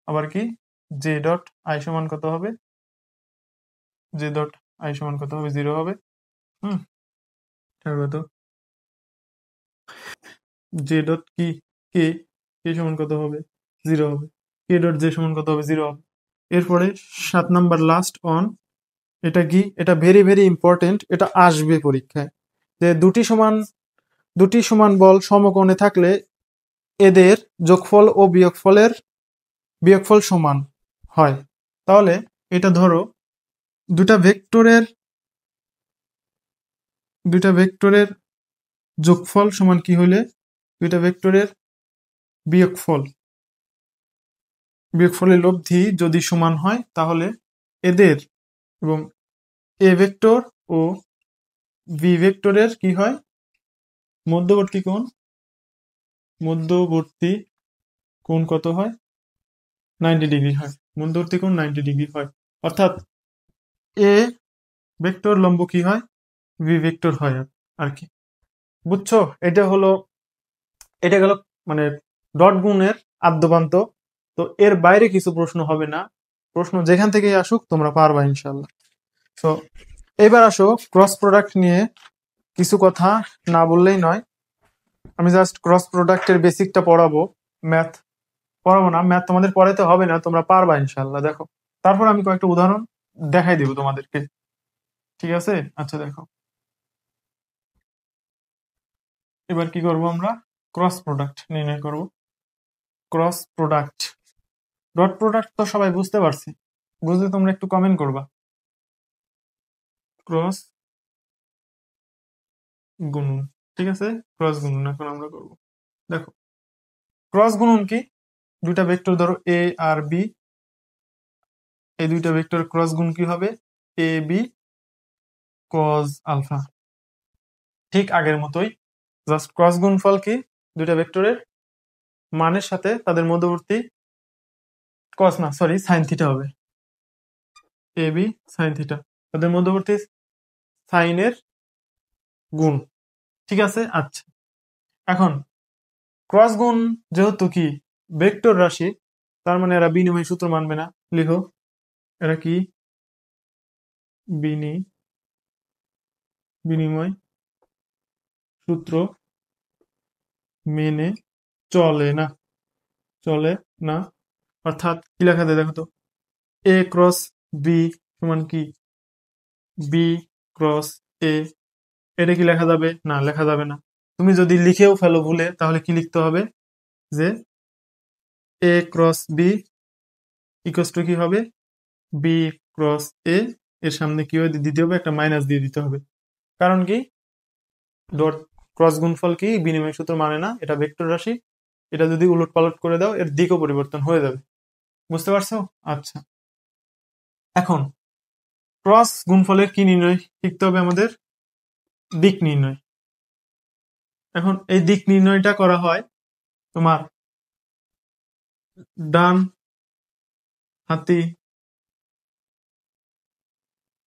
আবার কি, জে ডট আই সমান কত হবে, জে ডট আই সমান কত হবে, 0 হবে। হুম, তারপর তো জে ডট কি, কে কে সমান কত হবে, 0 হবে। কে ডট জে সমান কত হবে, 0 হবে। এরপরে 7 নাম্বার লাস্ট অন, এটা কি, এটা ভেরি ভেরি ইম্পর্টেন্ট, এটা আসবে পরীক্ষায়, যে দুটি সমান বল সমকোণে থাকলে এদের যোগফল ও বিয়োগফল সমান হয়। তাহলে এটা ধরো দুটা ভেক্টরের যোগফল সমান কি হলে দুইটা ভেক্টরের বিয়োগফল বিয়োগফলের লব্ধি যদি সমান হয় তাহলে এদের এবং এ ভেক্টর ও বি ভেক্টরের কি হয়, মধ্যবর্তী কোণ কত হয়, 90 ডিগ্রি হয়। মধ্যবর্তী কোণ 90 ডিগ্রি হয়, অর্থাৎ এ ভেক্টর লম্ব কি হয়, বি ভেক্টর হয় আর কি। বুঝছো? এটা গেল মানে ডট গুণের আদ্যপান্ত। তো এর বাইরে কিছু প্রশ্ন হবে না, প্রশ্ন যেখান থেকেই আসুক তোমরা পারবা ইনশাল্লাহ। তো এবার আসো ক্রস প্রোডাক্ট নিয়ে কিছু কথা না বললেই নয়। আমি জাস্ট ক্রস প্রোডাক্টের বেসিকটা পড়াবো, ম্যাথ পড়াবো না, ম্যাথ তোমাদের পড়াইতে হবে না, তোমরা পারবা ইনশাল্লাহ। দেখো, তারপর আমি কয়েকটা উদাহরণ দেখাই দিব তোমাদেরকে, ঠিক আছে? আচ্ছা দেখো, এবার কি করব, আমরা ক্রস প্রোডাক্ট নির্ণয় করব। ক্রস প্রোডাক্ট, ডট প্রোডাক্ট তো সবাই বুঝতে পারছি, বুঝলে তোমরা একটু কমেন্ট করবা। ক্রস গুণন, ঠিক আছে, ক্রস গুণন এখন আমরা করব। দেখো, ক্রস গুণন কি, দুইটা ভেক্টর ধরো এ আর বি, এই দুইটা ভেক্টর ক্রস গুণ কি হবে, এ বি কজ আলফা। ঠিক আগের মতোই, জাস্ট ক্রস গুণফল কি, দুইটা ভেক্টরের মানের সাথে তাদের মধ্যবর্তী কস না সরি সাইন থিটা হবে, এ বি সাইন থিটা, তাদের মধ্যবর্তী সাইনের গুণ, ঠিক আছে? আচ্ছা, এখন ক্রস গুণ যেহেতু কি ভেক্টর রাশি, তার মানে এরা বিনিময় সূত্র মানবে না। লিখো, এরা কি বিনিময় সূত্র মেনে চলে না, চলে না। অর্থাৎ কি লেখা যায় দেখো তো, এ ক্রস বি সমান কি বি ক্রস এ, এটা কি লেখা যাবে? না, লেখা যাবে না। তুমি যদি লিখেও ফেলো ভুলে, তাহলে কি লিখতে হবে, যে এ ক্রস বি ইকুয়ালস টু কি হবে, বি ক্রস এ, এর সামনে কি দিতে হবে, একটা মাইনাস দিয়ে দিতে হবে। কারণ কি, ডট ক্রস গুণফল কি বিনিময় সূত্র মানে না, এটা ভেক্টর রাশি, এটা যদি উলট পালট করে দাও এর দিকও পরিবর্তন হয়ে যাবে। বুঝতে পারছো? আচ্ছা, এখন ক্রস গুণফলের কি নির্ণয় শিখতে হবে আমাদের, দিক নির্ণয়। এখন এই দিক নির্ণয়টা করা হয় তোমার ডান হাতি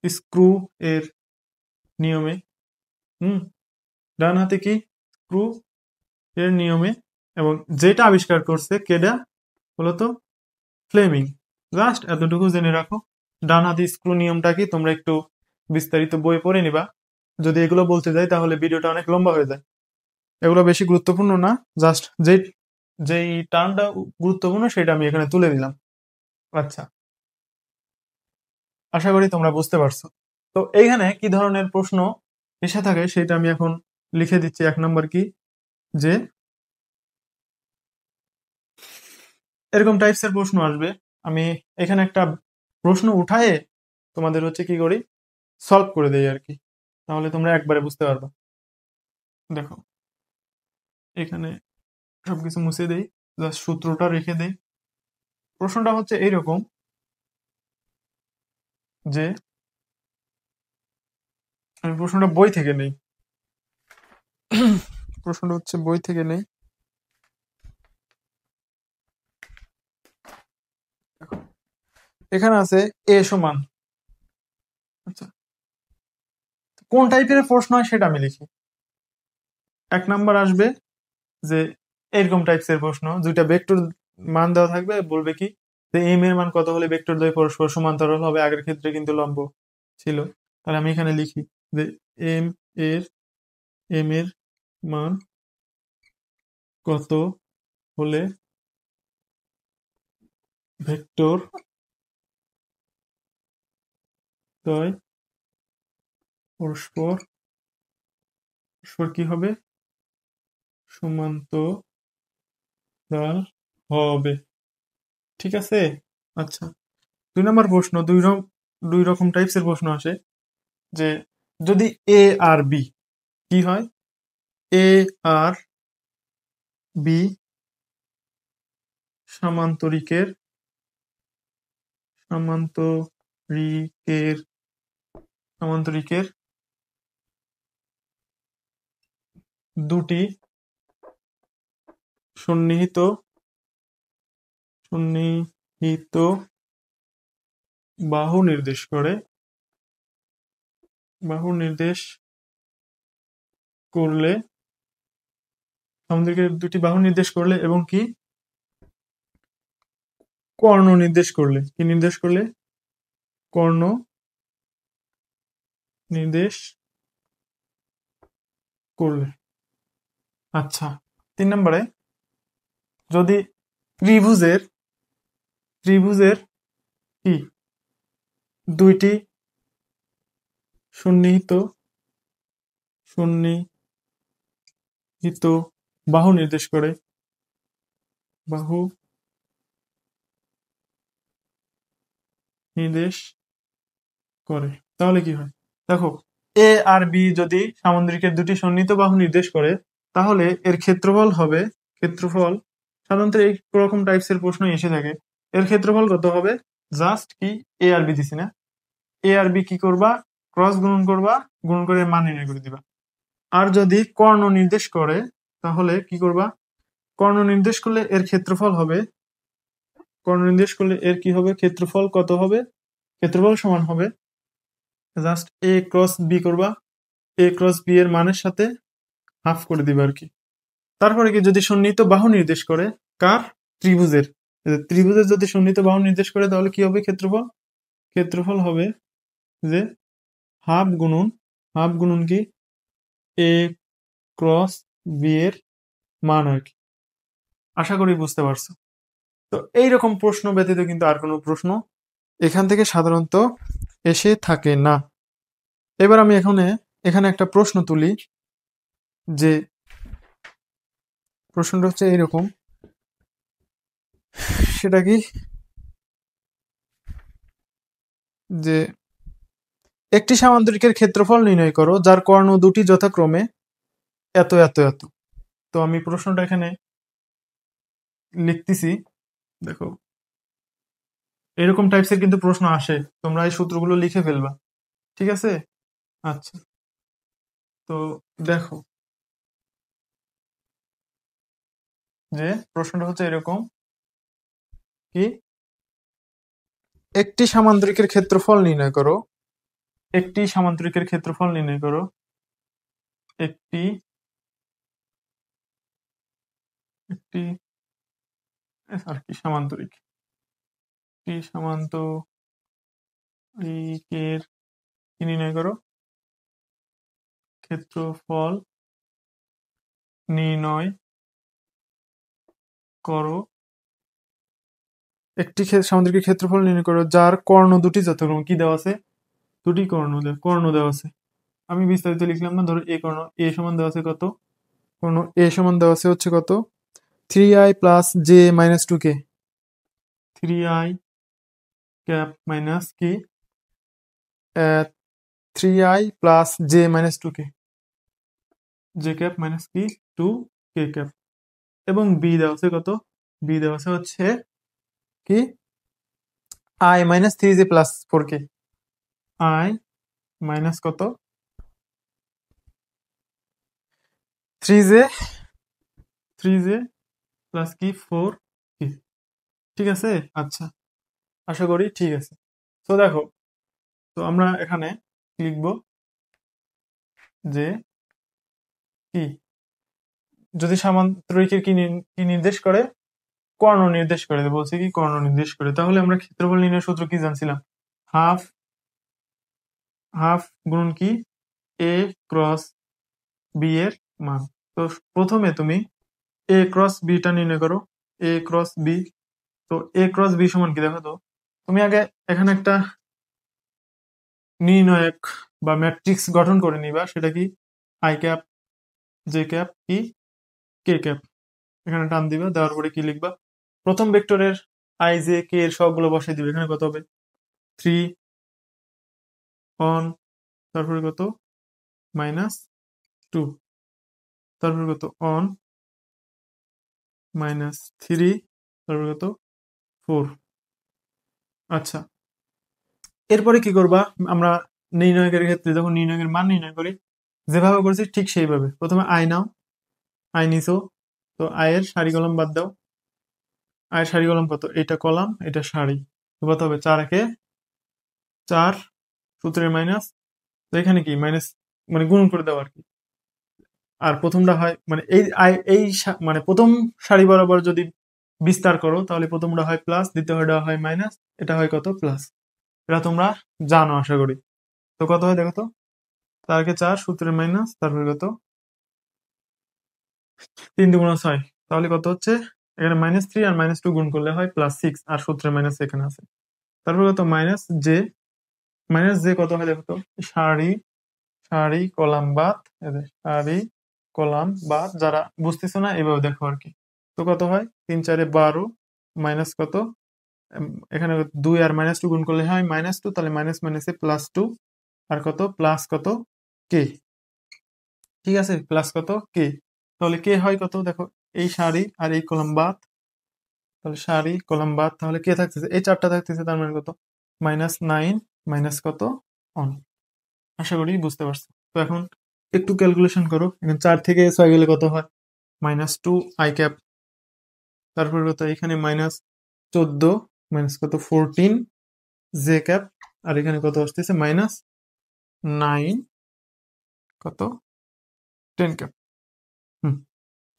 স্ক্রু এর নিয়মে। ডান হাতে কি স্ক্রু এর নিয়মে, এবং যেটা আবিষ্কার করছে কেডা বলতো, ফ্লেমিং। জাস্ট এতটুকু জেনে রাখো, ডান হাতি স্ক্রু নিয়মটা কি তোমরা একটু বিস্তারিত বই পড়ে নিবা। যদি এগুলো বলতে যাই তাহলে ভিডিওটা অনেক লম্বা হয়ে যায়, এগুলো বেশি গুরুত্বপূর্ণ না, জাস্ট যেই টার্মটা গুরুত্বপূর্ণ সেটা আমি এখানে তুলে দিলাম। আচ্ছা, আশা করি তোমরা বুঝতে পারছো। তো এইখানে কি ধরনের প্রশ্ন এসে থাকে সেটা আমি এখন লিখে দিচ্ছি। 1 নম্বর কি, যে এরকম টাইপসের প্রশ্ন আসবে, আমি এখানে একটা প্রশ্ন উঠায়ে তোমাদের হচ্ছে কি করি, সলভ করে দেই আর কি, তাহলে তোমরা একবারে বুঝতে পারবে। দেখো, এখানে সবকিছু মুছে দেই, জাস্ট সূত্রটা রেখে দেই। প্রশ্নটা হচ্ছে এইরকম, যে আমি প্রশ্নটা বই থেকে নেই, প্রশ্নটা হচ্ছে বই থেকে নেই। দেখো, এখানে আছে এ সমান, আচ্ছা কোন টাইপের প্রশ্ন হয় সেটা আমি লিখি। 1 নম্বর আসবে যে এরকম টাইপসের প্রশ্ন, দুইটা ভেক্টর মান দেওয়া থাকবে, বলবে কি যে এম এর মান কত হলে ভেক্টর দ্বয় পরস্পর সমান্তরাল হবে, আগের ক্ষেত্রে কিন্তু লম্ব ছিল। তাহলে আমি এখানে লিখি যে এম এর মান কত হলে ভেক্টর তয় পরস্পর কি হবে, সমান্তরাল হবে। ঠিক আছে। আচ্ছা, 2 নম্বর প্রশ্ন, দুই রকম টাইপসের প্রশ্ন আসে যে যদি এ আর বি কি হয়, এ আর বি সামান্তরিকের সামান্তরিকের সামান্তরিকের দুটি সন্নিহিত সন্নিহিত বাহু নির্দেশ করলে সামান্তরিকের দুটি বাহু নির্দেশ করলে এবং কি কর্ণ নির্দেশ করলে, কি নির্দেশ করলে, কর্ণ নির্দেশ করলে। আচ্ছা, 3 নম্বরে যদি ত্রিভুজের কি দুইটি সন্নিহিত বাহু নির্দেশ করে, তাহলে কি হয়? দেখো, এ আর বি যদি সামুদ্রিকের দুটি সন্নিহিত বাহু নির্দেশ করে তাহলে এর ক্ষেত্রফল হবে, সাধারণত এই রকম টাইপসের প্রশ্ন এসে থাকে, এর ক্ষেত্রফল কত হবে, জাস্ট কি এ আর বি দিছি না, এ আর বি কি করবা, ক্রস গুণন করবা, গুণন করে মান নির্ণয় করে দিবা। আর যদি কর্ণ নির্দেশ করে তাহলে কি করবা, কর্ণ নির্দেশ করলে এর ক্ষেত্রফল হবে, ক্ষেত্রফল কত হবে, ক্ষেত্রফল সমান হবে জাস্ট এ ক্রস বি করবা, এ ক্রস বি এর মানের সাথে হাফ করে দিবা আর কি। তারপরে কি যদি সন্নিহিত বাহু নির্দেশ করে, কার, ত্রিভুজের যদি সন্নিহিত বাহু নির্দেশ করে তাহলে কি হবে, ক্ষেত্রফল হবে যে হাফ গুণন কি এ ক্রস বি এর মান আর কি। আশা করি বুঝতে পারছো। তো এইরকম প্রশ্ন ব্যতীত কিন্তু আর কোনো প্রশ্ন এখান থেকে সাধারণত এসে থাকে না। এবার আমি এখানে একটা প্রশ্ন তুলি, যে প্রশ্নটা হচ্ছে এইরকম, সেটা কি যে একটি সামান্তরিকের ক্ষেত্রফল নির্ণয় করো যার কর্ণ দুটি যথাক্রমে এত এত এত। তো আমি প্রশ্নটা এখানে লিখতেছি, দেখো এরকম টাইপসের কিন্তু প্রশ্ন আসে, তোমরা এই সূত্রগুলো লিখে ফেলবা। ঠিক আছে। আচ্ছা, তো দেখো যে প্রশ্নটা হচ্ছে এরকম, কি একটি সামান্তরিকের ক্ষেত্রফল নির্ণয় করো, একটি আর কি সামান্তরিকের কি নির্ণয় করো, ক্ষেত্রফল নির্ণয় করো, একটি সামান্তরিকের ক্ষেত্রফল নির্ণয় করো যার কর্ণ দুটি যথাক্রমে কি দেওয়া আছে, দুটি কর্ণ দেওয়া আছে। আমি বিস্তারিত লিখলাম না, ধরো এ কর্ণ এ সমান দেওয়া আছে কত, কর্ণ এ সমান দেওয়া আছে হচ্ছে কত, 3i plus J minus 2k, 3i cap minus কি 3i plus J minus 2k, J cap minus কি 2k ক্যাপ, এবং বি দেওয়া আছে কত, বি দেওয়া আছে হচ্ছে কি i minus 3j plus 4k, i minus কত 3j প্লাস কি 4k। ঠিক আছে। আচ্ছা, আশা করি ঠিক আছে। তো দেখো, তো আমরা এখানে লিখব যে কি যদি সামান্তরিকের কি নির্দেশ করে, কর্ণ নির্দেশ করে, বলছে কি কর্ণ নির্দেশ করে, তাহলে আমরা ক্ষেত্রফল নির্ণয়ের সূত্র কি জানছিলাম, হাফ গুণন কি এ ক্রস বি এর মান। তো প্রথমে তুমি এ ক্রস বিটা নির্ণয় করো, এ ক্রস বি। তো এ ক্রস বি সমান কি দেখো তো, তুমি আগে এখানে একটা নির্ণায়ক বা ম্যাট্রিক্স গঠন করে নিবা, সেটা কি আই ক্যাপ, জে ক্যাপ, কি কে ক্যাপ। এখানে টান দিবা, দেওয়ার পরে কি লিখবা, প্রথম ভেক্টরের আই জে কে এর সবগুলো বসাই দিবে। এখানে কত হবে 3 অন, তারপরে কত -2, তারপরে কত অন -3, তারপরে কত 4। আচ্ছা, এরপরে কি করবা, আমরা নির্ণায়কের ক্ষেত্রে যখন নির্ণায়কের মান নির্ণয় করি যেভাবে করেছি ঠিক সেইভাবে প্রথমে আই নাও, আই নিছো, তো আয়ের সারি কলম বাদ দাও, আয়ের সারি কলম কত, এটা কলাম এটা সারি, তো কত হবে 4 একে 4, সূত্রের মাইনাস, তো এখানে কি মাইনাস মানে গুণ করে দাও আর কি। আর প্রথমটা হয় মানে মানে প্রথম সারি বরাবর যদি বিস্তার করো তাহলে প্রথমটা হয় প্লাস, দ্বিতীয়টা হয় মাইনাস, এটা হয় কত প্লাস। এটা তোমরা জানো আশা করি। তো কত হয় দেখো তো, 4 কে 4, সূত্রের মাইনাস, তারপরে কত 3 দুগুণ 6, তাহলে কত হচ্ছে এখানে -3 আর -2 গুণ করলে হয় +6, আর সূত্রের মাইনাস এখানে আছে। তারপর কত মাইনাস জে কত হয় দেখো তো, সারি সারি কলাম বাদ, এই যে সারি কলাম বাদ, যারা বুঝতেছো না এভাবে দেখো আর কি। তো কত হয় 3 4 12, মাইনাস কত এখানে 2 আর -2 গুণ করলে হয় -2, তাহলে মাইনাস মাইনাসে +2, আর কত প্লাস কত কে, ঠিক আছে প্লাস কত কে, তাহলে কে হয় কত দেখো, এই সারি আর এই কলাম বাদ, তাহলে সারি কলাম বাদ, তাহলে কে থাকতেছে এই চারটা থাকতেছে, তার মানে কত -9 মাইনাস কত অন। আশা করি বুঝতে পারছো। তো এখন একটু ক্যালকুলেশন করো, এখানে 4 থেকে 6 গেলে কত হয় -2 আই ক্যাপ, তারপর কত এখানে -14 মাইনাস কত 14 জে ক্যাপ, আর এখানে কত আসতেছে -9 কত 10 ক্যাপ। হুম,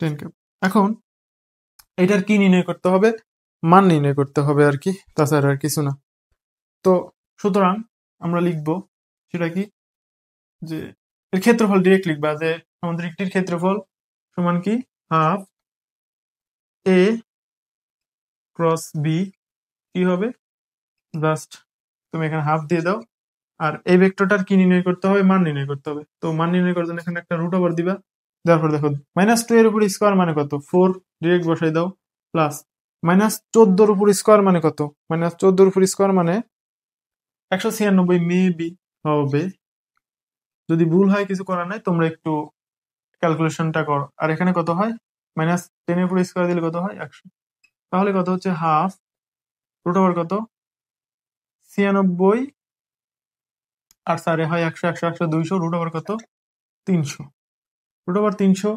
10 ক্যাপ। এখন এটার কি নির্ণয় করতে হবে, মান নির্ণয় করতে হবে আর কি, তাছাড়া আর কিছু না। তো সুতরাং আমরা লিখব সেটা কি, যে এর ক্ষেত্রফল ডিরেক্ট লিখবা, যে আমাদের একটির ক্ষেত্রফল সমান কি হাফ এ ক্রস বি, কি হবে জাস্ট তুমি এখানে হাফ দিয়ে দাও, আর এই ভেক্টরটার কি নির্ণয় করতে হবে, মান নির্ণয় করতে হবে। তো মান নির্ণয় করার জন্য এখানে একটা রুট ওভার দিবা, দেওয়ার পর দেখো -2 এর উপর স্কোয়ার মানে কত 4, ডিরেক্ট বসাই দাও, প্লাস -14 এর উপর স্কোয়ার মানে কত, -14 এর উপর স্কোয়ার মানে 196 মেবি হবে, যদি ভুল হয় কিছু করার নাই, তোমরা একটু ক্যালকুলেশনটা করো। আর এখানে কত হয় -10 এর উপর স্কোয়ার দিলে কত হয় 100, তাহলে কত হচ্ছে হাফ রুট ওভার কত 96, আর স্যারে হয় 100 100 100 200, রুট ওভার কত 300, রুট ওভার 300,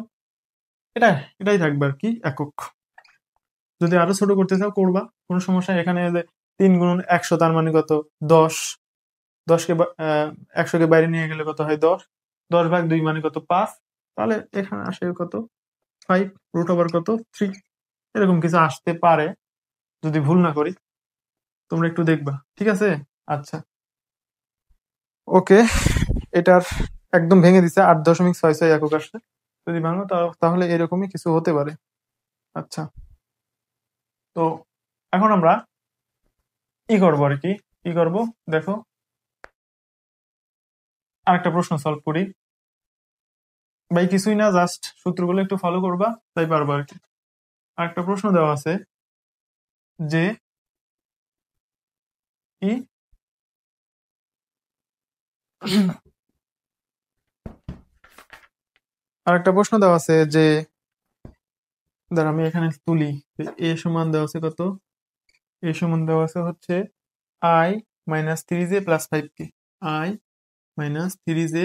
এটাই থাকবে আর কি একক। যদি আরো ছোট করতে চাও করবা, কোনো সমস্যা নেই। এখানে যে 3 গুণন 100 তার মানে কত 10, 100 কে বাইরে নিয়ে গেলে কত হয় 10, 10 ভাগ 2 মানে কত 5, তাহলে এখানে আসে কত 5, রুট ওভার কত 3, এরকম কিছু আসতে পারে যদি ভুল না করি, তোমরা একটু দেখবা, ঠিক আছে। আচ্ছা, ওকে, এটার একদম ভেঙে দিছে 8.66 একক আসছে, যদি ভাঙো তাহলে এরকমই কিছু হতে পারে। আচ্ছা, তো এখন আমরা কি করবো আর কি করবো দেখো, আরেকটা প্রশ্ন সলভ করি ভাই, কিছুই না, জাস্ট সূত্রগুলো একটু ফলো করবা, তাই পারবা আর কি। আরেকটা প্রশ্ন দেওয়া আছে যে কি আরেকটা প্রশ্ন দেওয়া আছে যে, দাঁড়া আমি এখানে তুলি, এ সমান দেওয়া আছে কত, এ সমান দেওয়া আছে হচ্ছে I -3j + 5k, I -3j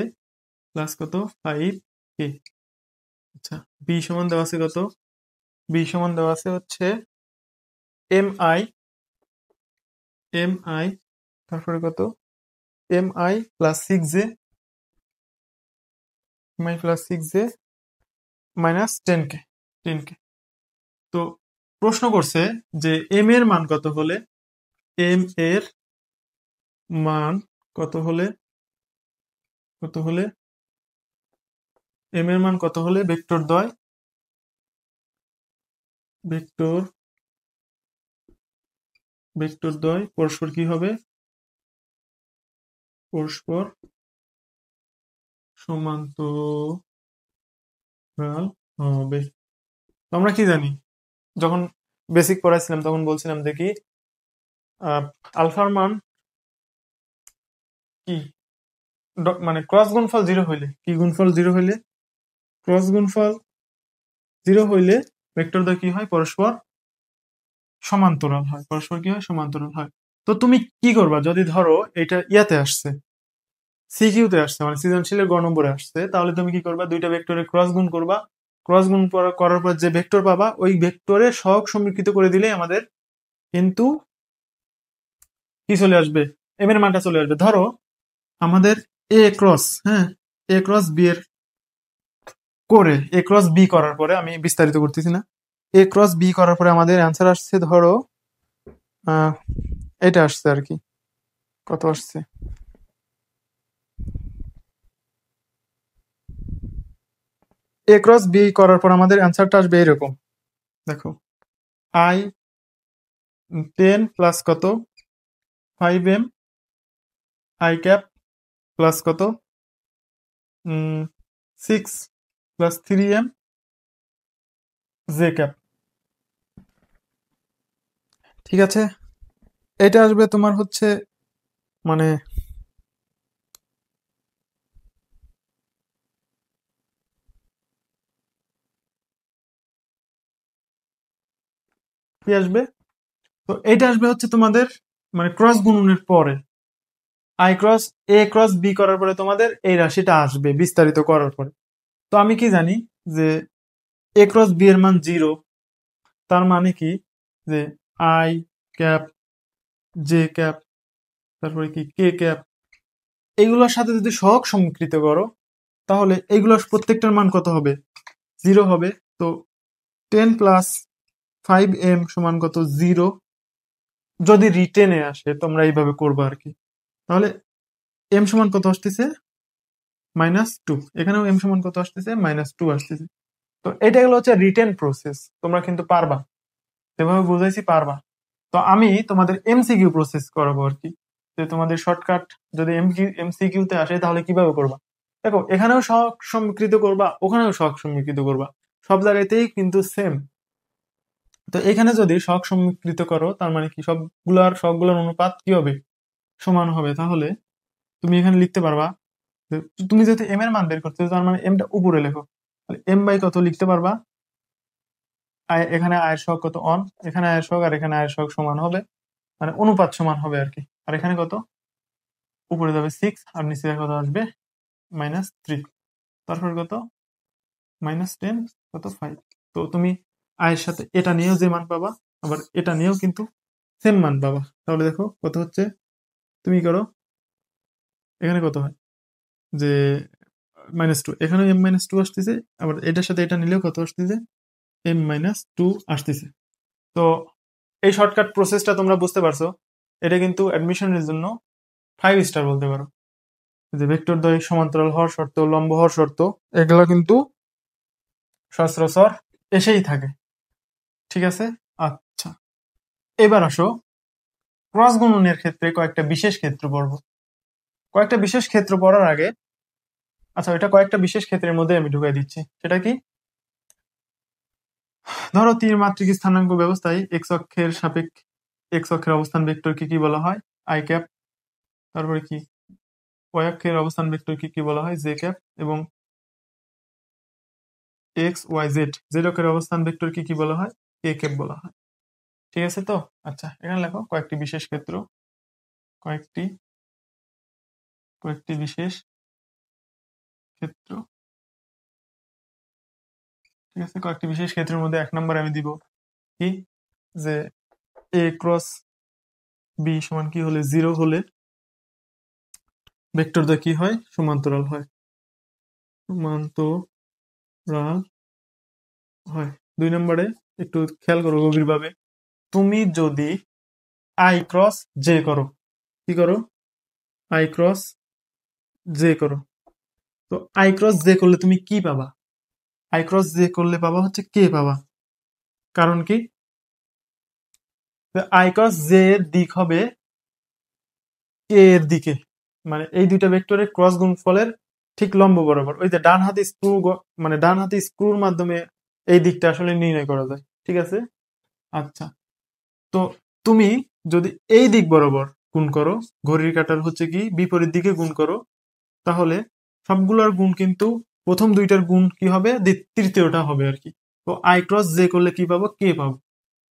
plus কত 5k। আচ্ছা, বি সমান দেওয়া আছে কত, বি সমান দেওয়া আছে হচ্ছে এম আই, তারপরে কত M I plus 6j -10k। তো প্রশ্ন করছে যে এম এর মান কত হলে এম এর মান কত হলে ভেক্টর দ্বয় পরস্পর কি হবে, পরস্পর সমান্তরাল হবে। তো আমরা কি জানি, যখন বেসিক পড়াইছিলাম তখন বলছিলাম যে কি আলফার মান কি মানে ক্রস গুণফল জিরো হইলে, কি গুণফল জিরো হইলে, ক্রস গুণফল জিরো হইলে ভেক্টরদ্বয় কি হয়, পরস্পর সমান্তরাল হয়, পরস্পর কি হয়, সমান্তরাল হয়। তো তুমি কি করবা যদি ধরো এটা ইয়াতে আসছে, সিকিউতে আসছে, মানে সৃজনশীলের গ নম্বরে আসছে, তাহলে তুমি কি করবা, দুইটা ভেক্টরের ক্রস গুণ করবা। ক্রস গুণ করার পর যে ভেক্টর পাবা ওই ভেক্টরে সহগ সমীকৃত করে দিলেই আমাদের কিন্তু কি চলে আসবে, এম এর মানটা চলে আসবে। ধরো আমাদের এ ক্রস, হ্যাঁ, এ ক্রস বি এর করে এ ক্রস বি করার পরে, আমি বিস্তারিত করতেছি না, এ ক্রস বি করার পরে আমাদের অ্যান্সার আসছে ধরো এটা আসছে আর কি, কত আসছে, এ ক্রস বি করার পর আমাদের অ্যান্সারটা আসবে এরকম, দেখো আই 10 প্লাস কত 5m আই ক্যাপ প্লাস কত 6 প্লাস 3m জে ক্যাপ। ঠিক আছে, এটা আসবে তোমার হচ্ছে মানে কি আসবে, তো এটা আসবে হচ্ছে তোমাদের মানে ক্রস গুণনের পরে, I cross A cross B করার পরে তোমাদের এই রাশিটা আসবে বিস্তারিত করার পরে। তো আমি কি জানি যে এ ক্রস বি এর মান 0, তার মানে কি যে আই ক্যাপ জে ক্যাপ তারপরে কি কে ক্যাপ, এইগুলোর সাথে যদি সহগ সমীকৃত করো তাহলে এইগুলোর প্রত্যেকটার মান কত হবে, 0 হবে। তো 10 প্লাস 5m সমান কত 0, যদি রিটেনে আসে তোমরা এইভাবে করবো আর কি। তাহলে m সমান কত আসতেছে -2, এখানেও m সমান কত আসতেছে -2 আসতেছে। তো এটা গেলো হচ্ছে রিটেন প্রসেস, তোমরা কিন্তু পারবা, যেভাবে বুঝাইছি পারবা। তো আমি তোমাদের এমসিকিউ প্রসেস করাবো আর কি, যে তোমাদের শর্টকাট যদি এমসিকিউ তে আসে তাহলে কিভাবে করবা। দেখো এখানেও সহগ সমীকৃত করবা, ওখানেও সহগ সমীকৃত করবা, সব জায়গাতেই কিন্তু সেম। তো এখানে যদি সহগ সমীকৃত করো তার মানে কি সবগুলোর অনুপাত কি হবে, সমান হবে। তাহলে তুমি এখানে লিখতে পারবা যে তুমি যদি এম এর মান বের করতে চাও, তার মানে এমটা উপরে লেখো, এম বাই কত লিখতে পারবা, এখানে আয়ের সহগ কত অন, এখানে আয়ের সহগ আর এখানে আয়ের সহগ সমান হবে, মানে অনুপাত সমান হবে আর কি। আর এখানে কত, উপরে যাবে 6 আর নিচে কত আসবে -3, তারপর কত -10 কত 5। তো তুমি আয়ের সাথে এটা নিয়েও যে মান পাবা, আবার এটা নিয়েও কিন্তু সেম মান পাবা। তাহলে দেখো কত হচ্ছে, তুমি করো এখানে কত হয় যে -2, এখানে m-2 আসতেছে, আবার এটার সাথে এটা নিলেও কত আসতেছে m-2 আসতেছে। তো এই শর্টকাট প্রসেসটা তোমরা বুঝতে পারছো, এটা কিন্তু অ্যাডমিশনের জন্য 5 স্টার বলতে পারো। যে ভেক্টর দ্বয় সমান্তরাল হওয়ার শর্ত, লম্ব হওয়ার শর্ত, এগুলো কিন্তু সচরাচর এসেই থাকে। ঠিক আছে, আচ্ছা এবার আসো ক্রস গুণনের ক্ষেত্রে কয়েকটা বিশেষ ক্ষেত্র পড়বো। কয়েকটা বিশেষ ক্ষেত্র পড়ার আগে, আচ্ছা এটা কয়েকটা বিশেষ ক্ষেত্রের মধ্যে আমি ঢুকাই দিচ্ছি। সেটা কি, ধরো ত্রিমাত্রিক স্থানাঙ্ক ব্যবস্থায় এক্স অক্ষের অবস্থান ভেক্টর কি কি বলা হয়, আই ক্যাপ, তারপরে কি ওয়াই অক্ষের অবস্থান ভেক্টর কি কি বলা হয়, জে ক্যাপ, এবং এক্স ওয়াই জেড জেড অক্ষের অবস্থান ভেক্টর কি কি বলা হয়, কে ক্যাপ বলা হয়। ঠিক আছে তো, আচ্ছা এখানে লেখো কয়েকটি বিশেষ ক্ষেত্র, কয়েকটি কয়েকটি বিশেষ ক্ষেত্র। ঠিক আছে, কয়েকটি বিশেষ ক্ষেত্রের মধ্যে 1 নম্বরে আমি দিব কি, যে এ ক্রস বি সমান কি হলে 0 হলে ভেক্টরটা কি হয়, সমান্তরাল হয়, সমান্তরাল হয়। 2 নম্বরে একটু খেয়াল করো গভীরভাবে, তুমি যদি আই ক্রস জে করো, কি করো, আই ক্রস জে করো, তো আই ক্রস জে করলে তুমি কি পাবা, আই ক্রস জে করলে পাবা হচ্ছে কে পাবা। কারণ কি, আই ক্রস জে এর দিক হবে কে এর দিকে, মানে এই দুইটা ভেক্টরের ক্রস গুণফলের ঠিক লম্ব বরাবর, ওই যে ডান হাতে স্ক্রু, মানে ডান হাতে স্ক্রুর মাধ্যমে এই দিকটা আসলে নির্ণয় করা যায়। ঠিক আছে। আচ্ছা, তো তুমি যদি এই দিক বরাবর গুণ করো, ঘড়ির কাঁটার হচ্ছে কি বিপরীত দিকে গুণ করো, তাহলে সবগুলোর গুণ কিন্তু প্রথম দুইটার গুণ কি হবে, তৃতীয়টা হবে আর কি। তো আই ক্রস জে করলে কি পাবো, কে পাবো।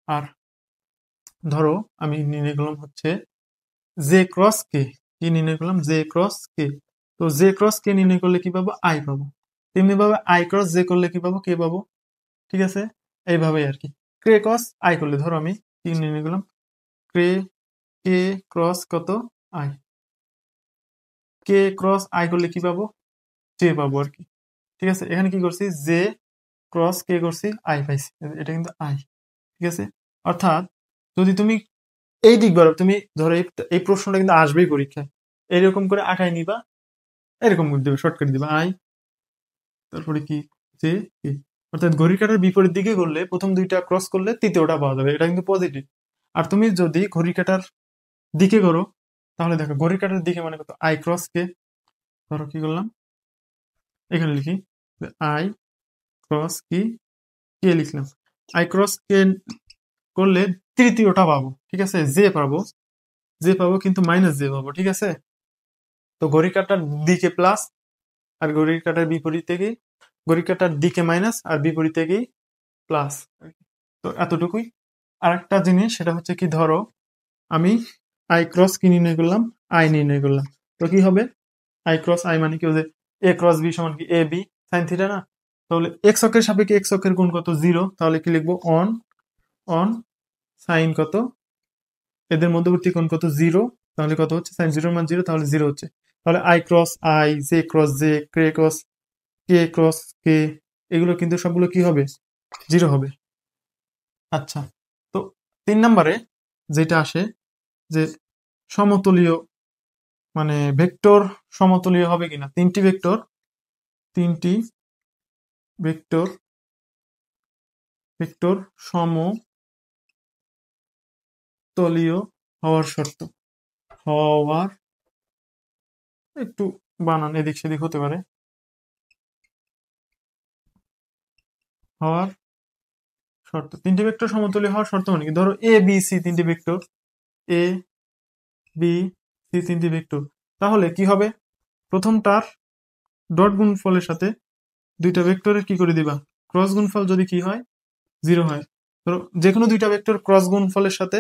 আর ধরো আমি নির্ণয় করলাম হচ্ছে জে ক্রস কে, কি নির্ণয় করলাম, জে ক্রস কে। তো জে ক্রস কে নির্ণয় করলে কি পাবো, আই পাবো। তেমনি ভাবে আই ক্রস জে করলে কি পাবো, কে পাবো। ঠিক আছে, এইভাবেই আর কি। কে ক্রস আই করলে ধরো আমি কি নির্ণয় করলাম, কে কে ক্রস কত, আই। কে ক্রস আই করলে কি পাবো, জে পাবো আর কি। ঠিক আছে, এখানে কি করছি, জে ক্রস কে করছি, আই পাইছি, এটা কিন্তু আই। ঠিক আছে, অর্থাৎ যদি তুমি এই দিক বরাবর, তুমি ধরো এই প্রশ্নটা কিন্তু আসবেই পরীক্ষায়, এরকম করে আঁকাই নিবা, এরকম করে দিবে, শর্টকাট দিবা আই, তারপরে কি, জে কে। অর্থাৎ ঘড়ির কাঁটার বিপরীত দিকে করলে প্রথম দুইটা ক্রস করলে তৃতীয়টা পাওয়া যাবে, এটা কিন্তু পজিটিভ। আর তুমি যদি ঘড়ির কাঁটার দিকে করো, তাহলে দেখো ঘড়ির কাঁটার দিকে মানে কত, আই ক্রস কে। ধরো কি করলাম, এখানে লিখি আই ক্রস কি, কে লিখলাম। আই ক্রস কে করলে তৃতীয়টা পাবো। ঠিক আছে, জে পাবো, জে পাবো কিন্তু মাইনাস জে পাবো। ঠিক আছে, তো ঘড়ির কাঁটার দিকে প্লাস, আর ঘড়ির কাঁটার বিপরীতে কি, ঘড়ির কাঁটার দিকে মাইনাস আর বিপরীতে কি প্লাস। তো এতটুকুই। আর একটা জিনিস সেটা হচ্ছে কি, ধরো আমি আই ক্রস কি নির্ণয় করলাম, আই নির্ণয় করলাম। তো কি হবে, আই ক্রস আই মানে কি, যে এ ক্রস বি সমান কি এ বি সাইন থিটা না। তাহলে এক্স অক্ষের সাপেক্ষে এক্স অক্ষের গুণ কত, জিরো। তাহলে কি লিখবো, অন অন সাইন কত, এদের মধ্যবর্তী কোণ কত, জিরো। তাহলে কত হচ্ছে, সাইন জিরোর মান জিরো, তাহলে জিরো হচ্ছে। তাহলে I cross I, J cross J, K cross কে, এগুলো কিন্তু সবগুলো কি হবে, জিরো হবে। আচ্ছা, তো 3 নম্বরে যেটা আসে, যে সমতলীয়, মানে ভেক্টর সমতলীয় হবে কিনা, তিনটি ভেক্টর ভেক্টর সমতলীয় হওয়ার শর্ত, হওয়ার, একটু বানান এদিক সেদিক হতে পারে, হওয়ার শর্ত। তিনটি ভেক্টর সমতলীয় হওয়ার শর্ত মানে কি, ধরো এ বি সি তিনটি ভেক্টর, এ বি সি তিনটি ভেক্টর, তাহলে কি হবে, প্রথমটার ডট গুণফলের সাথে দুইটা ভেক্টরের কি করে দিবা, ক্রস গুণফল যদি কি হয়, জিরো হয়। ধরো যে কোনো দুইটা ভেক্টর ক্রস গুণফলের সাথে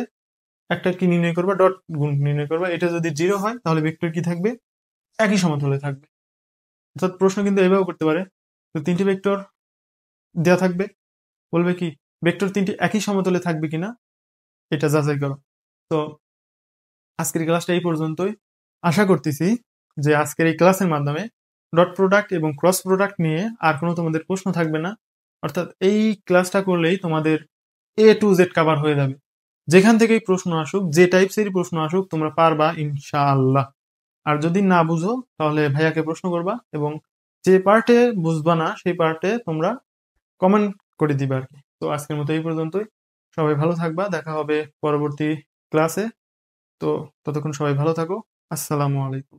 একটা কি নির্ণয় করবা, ডট গুণ নির্ণয় করবা, এটা যদি জিরো হয় তাহলে ভেক্টর কি থাকবে, একই সমতলে থাকবে। অর্থাৎ প্রশ্ন কিন্তু এভাবেও করতে পারে, তো তিনটি ভেক্টর দেয়া থাকবে, বলবে কি ভেক্টর তিনটি একই সমতলে থাকবে কিনা এটা যাচাই করো। তো আজকের ক্লাসটা এই পর্যন্তই। আশা করতেছি যে আজকের এই ক্লাসের মাধ্যমে ডট প্রোডাক্ট এবং ক্রস প্রোডাক্ট নিয়ে আর কোনো তোমাদের প্রশ্ন থাকবে না। অর্থাৎ এই ক্লাসটা করলেই তোমাদের এ টু জেড কাভার হয়ে যাবে। যেখান থেকেই প্রশ্ন আসুক, যে টাইপসেরই প্রশ্ন আসুক, তোমরা পারবা ইনশাআল্লাহ। আর যদি না বুঝো তাহলে ভাইয়াকে প্রশ্ন করবা, এবং যে পার্টে বুঝবা না সেই পার্টে তোমরা কমেন্ট করে দিবা আর কি। তো আজকের মতো এই পর্যন্তই। সবাই ভালো থাকবা, দেখা হবে পরবর্তী ক্লাসে। তো ততক্ষণ সবাই ভালো থাকো। আসসালামু আলাইকুম।